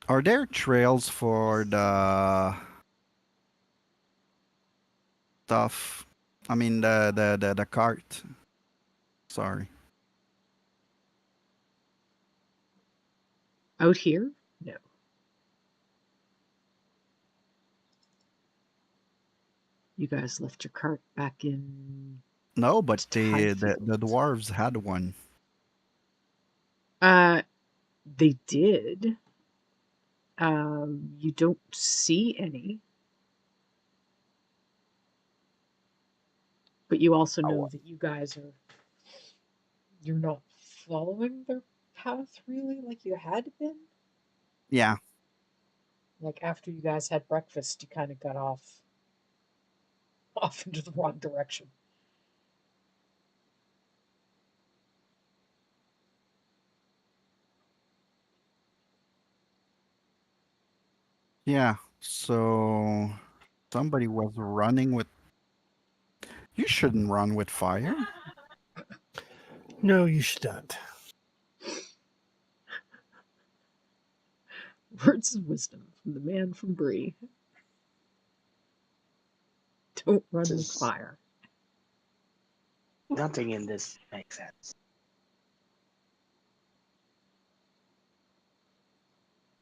are there trails for the stuff? I mean, the cart. Sorry. Out here? No. You guys left your cart back in No, but the Highfield. dwarves had one. They did. You don't see any. But you also know that you guys you're not following their path really like you had been. Yeah. Like after you guys had breakfast, you kind of got off into the wrong direction. Yeah. So somebody was running with. You shouldn't run with fire. No, you shouldn't. Words of wisdom from the man from Bree. Don't run with Just- fire. Nothing in this makes sense.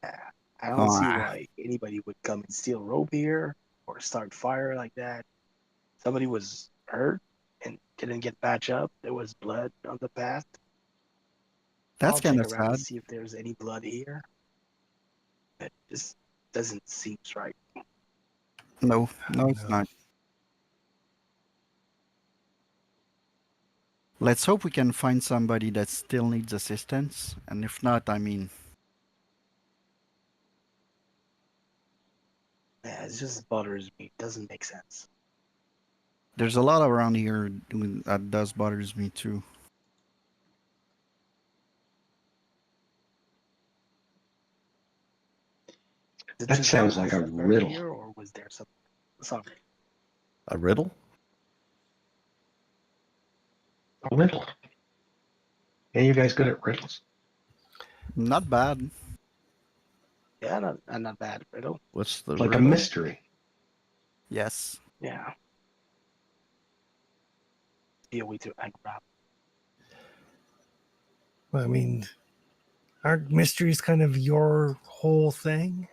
I don't see Ah. why anybody would come and steal rope here or start fire like that. Somebody was hurt and didn't get patched up. There was blood on the path. That's I'll kind check of around and sad. see if there's any blood here. It just doesn't seem right. No, no, it's No. not. Let's hope we can find somebody that still needs assistance, and if not, I mean, Yeah, it just bothers me. It doesn't make sense. there's a lot around here that does bothers me too. Is it That just sounds animals like a that are riddle. here, or was there some? Sorry. A riddle? A riddle. Yeah, you guys good at riddles? Not bad. Yeah, not bad riddle. What's the Like a riddle? mystery. Yes. Yeah. Be a way to unwrap. I mean, aren't mysteries kind of your whole thing?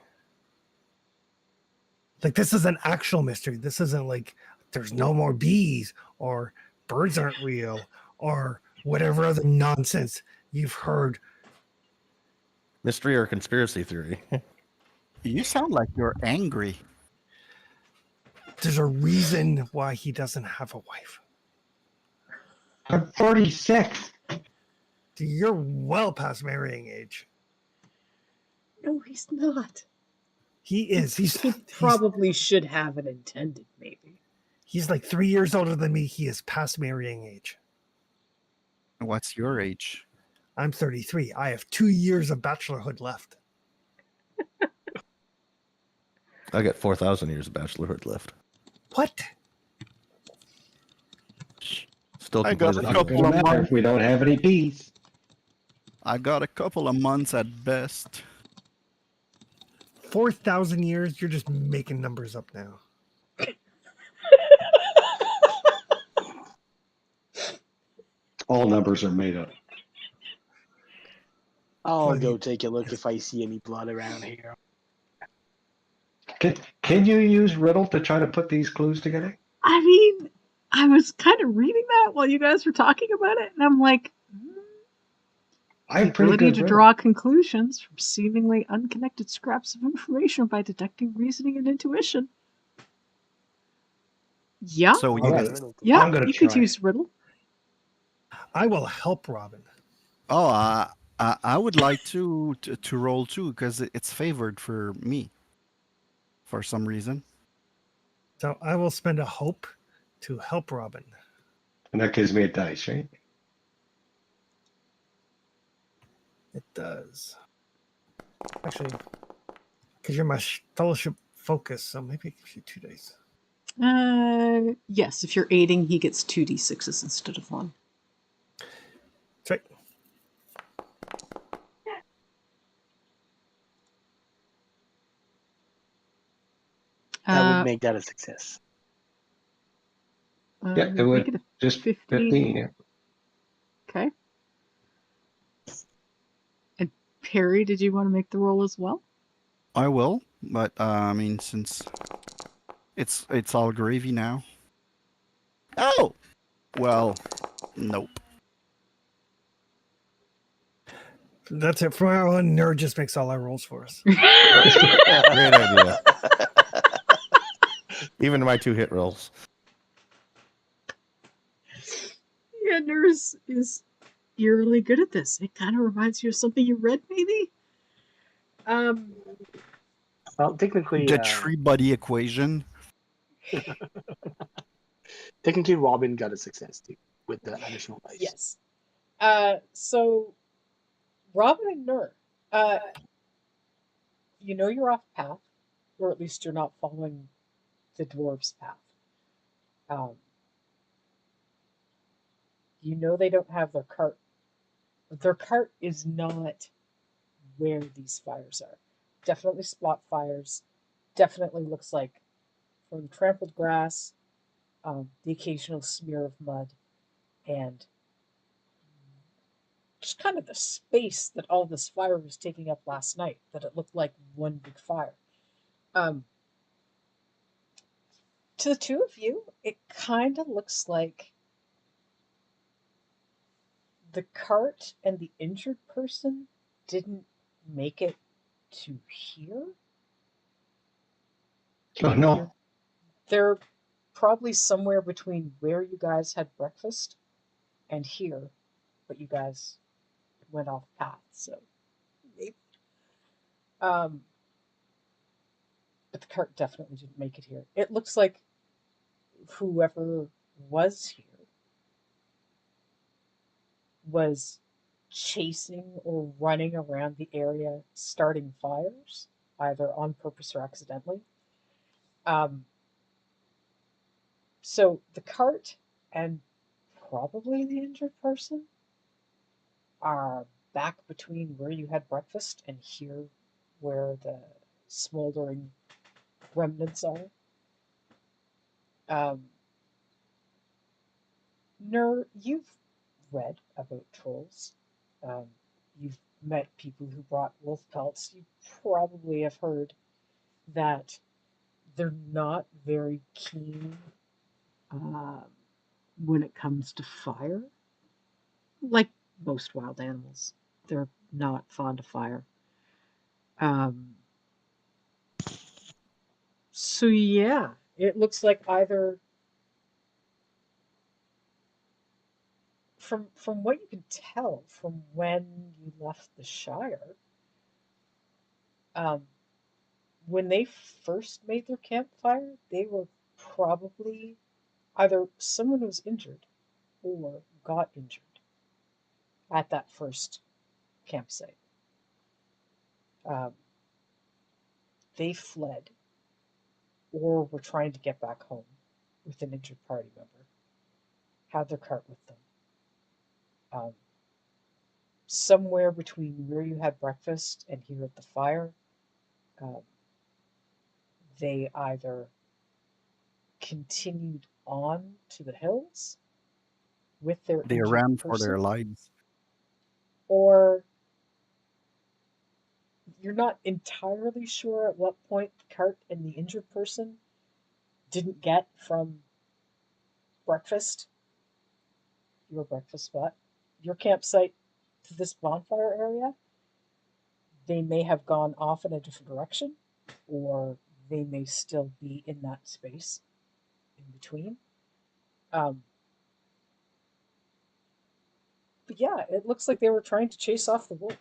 Like, this is an actual mystery. This isn't like there's no more bees or birds aren't real or whatever other nonsense you've heard. Mystery or conspiracy theory? You sound like you're angry. There's a reason why he doesn't have a wife. I'm 46. You're well past marrying age. No, he's not. He is. He probably should have an intended, maybe. He's like 3 years older than me. He is past marrying age. What's your age? I'm 33. I have 2 years of bachelorhood left. I got 4,000 years of bachelorhood left. What? Still I can play got the a Not field. couple gonna of matter months. if we don't have any bees. I got a couple of months at best. 4,000 years? You're just making numbers up now. All numbers are made up. I'll Well, go you- take a look if I see any blood around here. Can you use riddle to try to put these clues together? I mean, I was kind of reading that while you guys were talking about it, and I'm like, I'm the pretty ability good to riddle. draw conclusions from seemingly unconnected scraps of information by detecting reasoning and intuition. Yeah, So All you right. can. yeah, I'm gonna you could try. use riddle. I will help Robin. Oh, I would like to roll too because it's favored for me. For some reason. So I will spend a hope to help Robin. And that gives me a dice, right? It does. Actually, because you're my fellowship focus, so maybe it gives you 2 days. Yes, if you're aiding, he gets 2d6s instead of 1. That's right. That would make that a success. Yeah, it Make would. it a Just 15. 15, yeah. Okay. And Perry, did you want to make the roll as well? I will, but I mean, since it's all gravy now. Oh, well, nope. That's it. From now on, Nerd just makes all our rolls for us. Great idea. Even my 2 hit rolls. Yeah, Nurse is eerily good at this. It kind of reminds you of something you read, maybe? Well, technically, The tree buddy equation. technically, Robin got a success too with the additional dice. Yes. So, Robin and Nur, you know you're off path, or at least you're not following the dwarves' path. You know they don't have their cart. Their cart is not where these fires are. Definitely spot fires. Definitely looks like from trampled grass, the occasional smear of mud, and just kind of the space that all this fire was taking up last night, that it looked like one big fire. To the two of you, it kind of looks like the cart and the injured person didn't make it to here. Oh, no. They're probably somewhere between where you guys had breakfast and here, but you guys went off path, so maybe. But the cart definitely didn't make it here. It looks like whoever was here was chasing or running around the area, starting fires, either on purpose or accidentally. So the cart and probably the injured person are back between where you had breakfast and here where the smoldering remnants are. Nur, you've read about trolls. You've met people who brought wolf pelts. You probably have heard that they're not very keen when it comes to fire. Like most wild animals, they're not fond of fire. So yeah, it looks like either from what you can tell from when you left the Shire, when they first made their campfire, they were probably either someone was injured or got injured at that first campsite. They fled or were trying to get back home with an injured party member, had their cart with them. Somewhere between where you had breakfast and here at the fire, they either continued on to the hills with their They injured ran for person, their lives. or you're not entirely sure at what point the cart and the injured person didn't get from breakfast, your breakfast spot, your campsite, to this bonfire area. They may have gone off in a different direction, or they may still be in that space in between. But yeah, it looks like they were trying to chase off the wolf,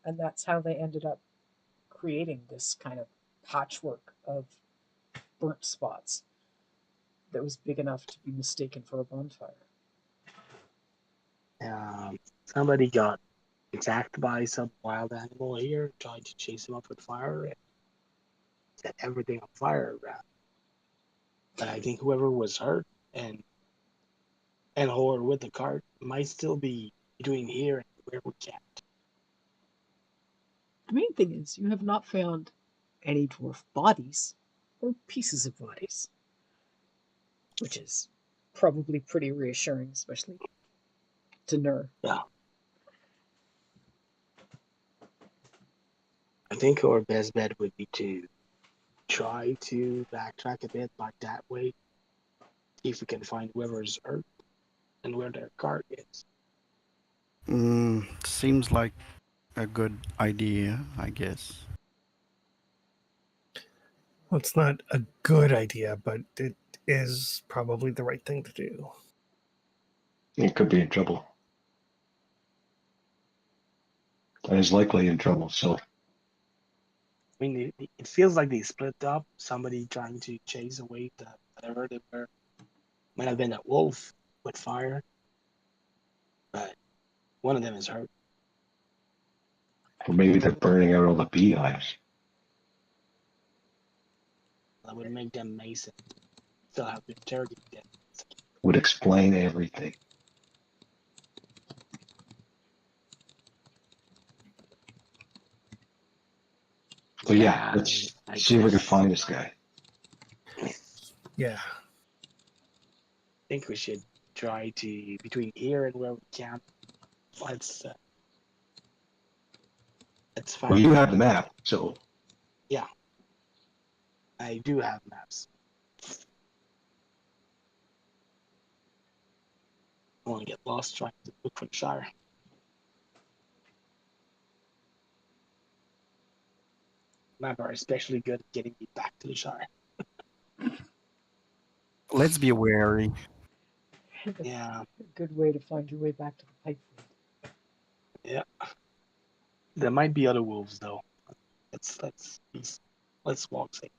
and that's how they ended up creating this kind of patchwork of burnt spots that was big enough to be mistaken for a bonfire. Somebody got attacked by some wild animal here, trying to chase him up with fire and set everything on fire around. But I think whoever was hurt and or with the cart might still be between here and where we camped. The main thing is you have not found any dwarf bodies or pieces of bodies, which is probably pretty reassuring, especially to Nur. Yeah. I think our best bet would be to try to backtrack a bit like that way. See if we can find whoever's hurt and where their cart is. Seems like a good idea, I guess. Well, it's not a good idea, but it is probably the right thing to do. It could be in trouble. And is likely in trouble, so I mean, it feels like they split up. Somebody trying to chase away the whatever they were. Might have been a wolf with fire, but one of them is hurt. or maybe they're burning out all the beehives. That would make them Mason. Still have to interrogate them. Would explain everything. So yeah, let's I see if we can guess. find this guy. Yeah. I think we should try to between here and where we camp. Let's find. Well, you have the map, so I do have maps. I want to get lost trying to look for the Shire. Map are especially good at getting me back to the Shire. Let's be wary. Yeah, A good way to find your way back to the pipe field. yeah. There might be other wolves though. Let's walk safe.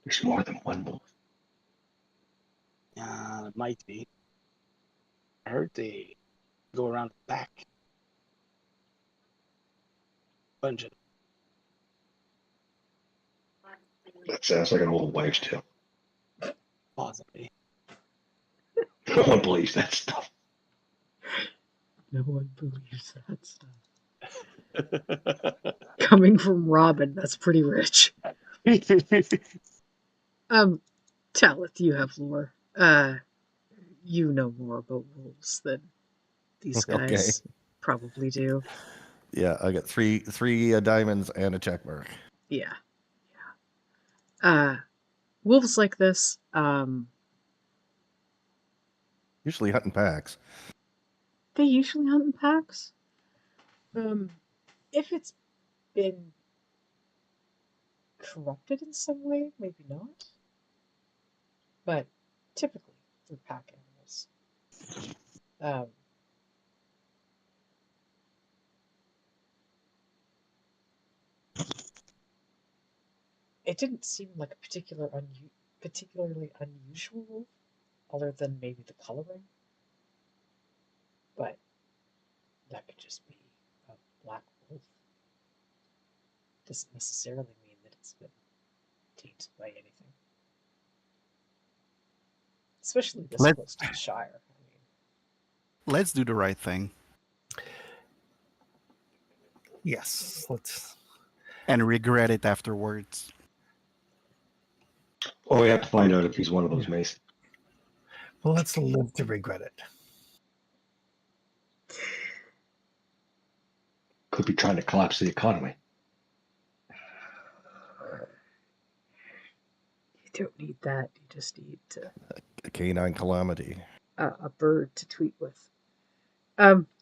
there's more than one wolf. Yeah, it might be. I heard they go around the back. Bunch of That sounds like an old wives' tale. possibly. No one believes that stuff. No one believes that stuff. Coming from Robin, that's pretty rich. Talith, you have lore. You know more about wolves than these guys probably do. Yeah, I got three diamonds and a check mark. Yeah. Wolves like this, Usually hunting packs. they usually hunt in packs. If it's been corrupted in some way, maybe not. But typically, they're pack animals. It didn't seem like a particularly unusual wolf, other than maybe the coloring. But that could just be a black wolf. Doesn't necessarily mean that it's been tainted by anything. Especially this close to the Shire. I mean, Let's do the right thing Yes. Let's. and regret it afterwards. Oh, we have to find out if he's one of those Masons. Well, let's live to regret it. Could be trying to collapse the economy. you don't need that. You just need A canine calamity. a bird to tweet with.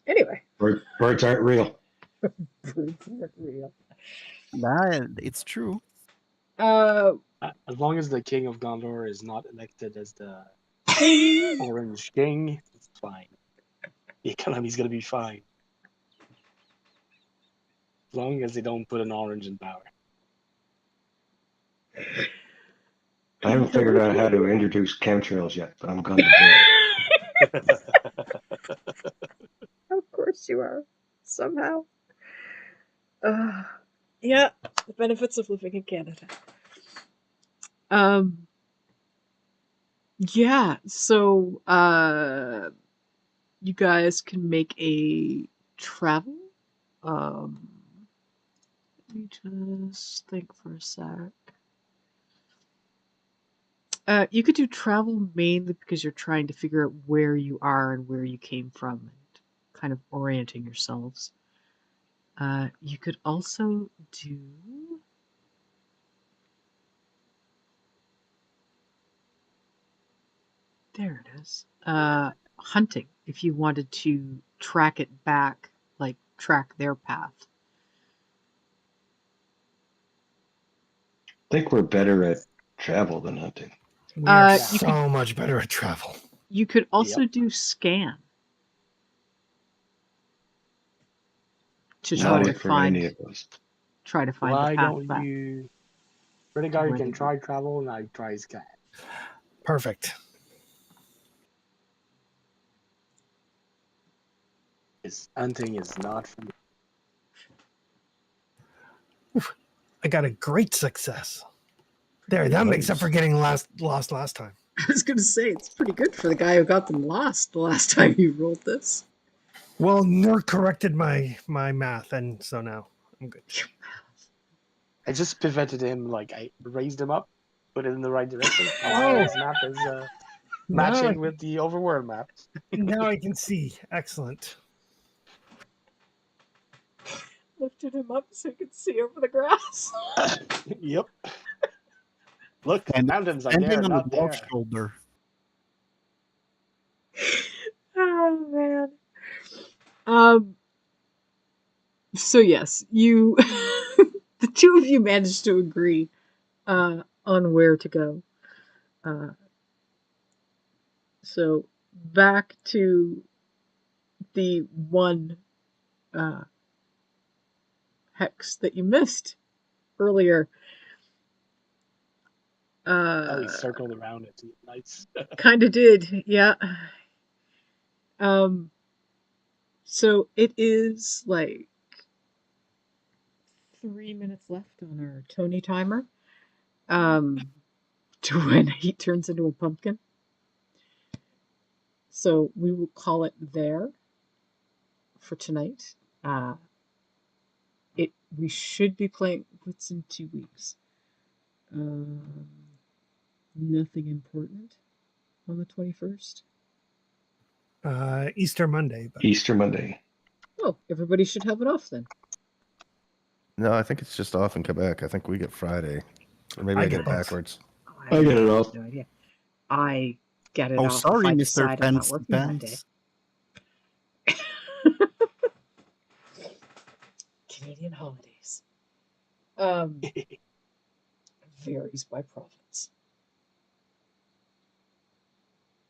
Anyway, Birds aren't real. birds aren't real. Nah, it's true. As long as the King of Gondor is not elected as the Orange King, it's fine. The economy's gonna be fine. As long as they don't put an orange in power. I haven't figured out how to introduce chemtrails yet, but I'm going to do it. course you are. Somehow. Yeah, the benefits of living in Canada. Yeah, so you guys can make a travel. Let me just think for a sec. You could do travel mainly because you're trying to figure out where you are and where you came from and kind of orienting yourselves. You could also do. There it is. Hunting, if you wanted to track it back, like track their path. I think we're better at travel than hunting. We are You so much better at travel. You could also do scan to Not try it to for any find of us. the Why path don't back. you? Vertigar, you Where can they try travel, and I try scan. Perfect. This hunting is not for me. I got a great success. There, that makes up for getting lost last time. I was going to say, it's pretty good for the guy who got them lost the last time you rolled this. Well, Nerd corrected my math, and so now I'm good. I just pivoted him, like I raised him up, put it in the right direction. And Oh. now his map is matching with the overworld map. Now I can see. Excellent. Lifted him up so he could see over the grass. Yep. Look, the And mountains are standing there, on not the dwarf's there. shoulder. Oh man. So yes, you the two of you managed to agree on where to go. So back to the one hex that you missed earlier. Oh, he circled around it. Nice. Kind of did, yeah. So it is like 3 minutes left on our Tony timer. To when he turns into a pumpkin. So we will call it there for tonight. We should be playing. What's in 2 weeks? Nothing important on the 21st. Easter Monday. But... Easter Monday. Oh, everybody should have it off then. No, I think it's just off and come back. I think we get Friday. Or maybe I get it both. backwards. I get it off. No idea. I get it Oh, off sorry, if I Mr. decide I'm not Pence working that day. Pence. Canadian holidays. Varies by province.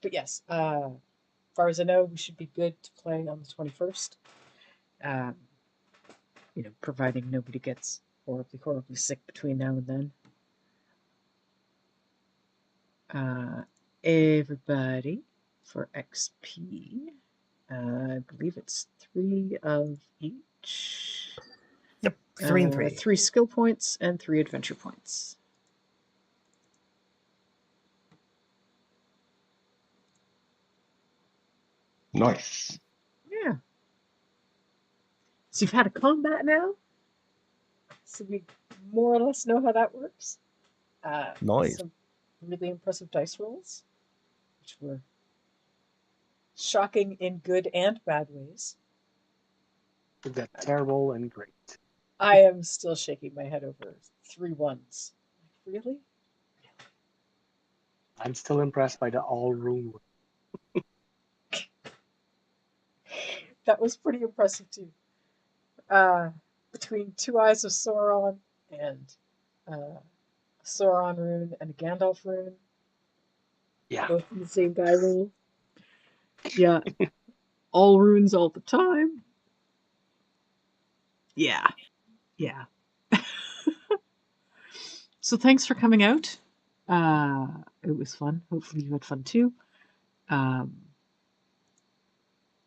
But yes, as far as I know, we should be good to play on the 21st. Providing nobody gets horribly, horribly sick between now and then. Everybody for XP. I believe it's 3 of each. Yep, 3 and 3. 3 skill points and 3 adventure points. Nice. Yeah. So you've had a combat now. So we more or less know how that works. Nice. Some really impressive dice rolls, which were shocking in good and bad ways. That's terrible and great. I am still shaking my head over 3 ones. Really? I'm still impressed by the all room. That was pretty impressive too. Between 2 Eyes of Sauron and a Sauron rune and a Gandalf rune. Yeah. Both in the same die roll. Yeah. All runes all the time. Yeah. Yeah. So thanks for coming out. It was fun. Hopefully you had fun too.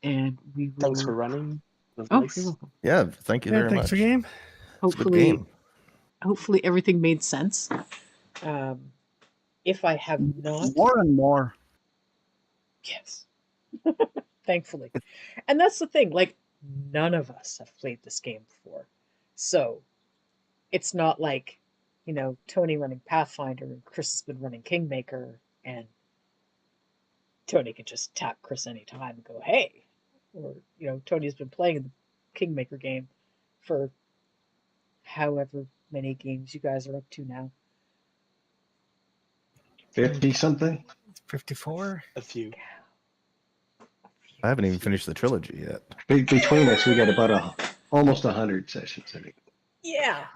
And we will... Thanks for running. was Oh, nice. you're welcome. Yeah, thank you Yeah, very thanks much. for game. It's a good Hopefully, game. hopefully everything made sense. If I have not, More and more. yes, thankfully. And that's the thing, like, none of us have played this game before. So it's not like, Tony running Pathfinder and Chris has been running Kingmaker, and Tony can just tap Chris anytime and go, hey. Or, Tony's been playing the Kingmaker game for however many games you guys are up to now. 50 something. 54. A few. I haven't even finished the trilogy yet. Between us, we got about almost 100 sessions, I think. Yeah.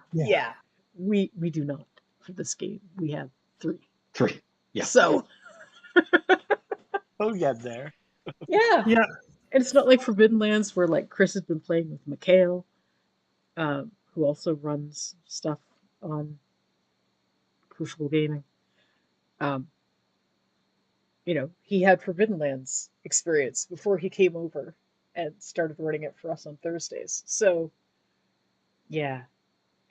We do not for this game. We have 3. 3. Yeah. So We'll get there. yeah. Yeah. And it's not like Forbidden Lands where like Chris has been playing with Mikhail, who also runs stuff on Crucible Gaming. He had Forbidden Lands experience before he came over and started running it for us on Thursdays. So yeah.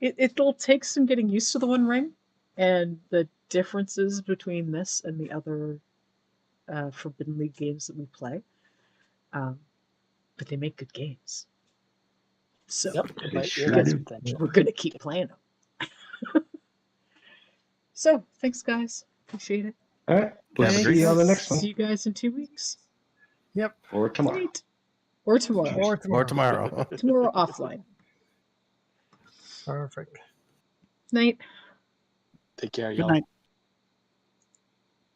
It'll take some getting used to the One Ring and the differences between this and the other Forbidden League games that we play. But they make good games. So Yep. They But sure you'll get do. some potential. we're going to keep playing them. So thanks, guys. Appreciate it. All right. We'll Have a see great you on the day. next See one. you guys in 2 weeks. Yep. Or tomorrow. Great. Or tomorrow. Or tomorrow. Or tomorrow. Tomorrow offline. Perfect. Night. Take care, Good y'all. night.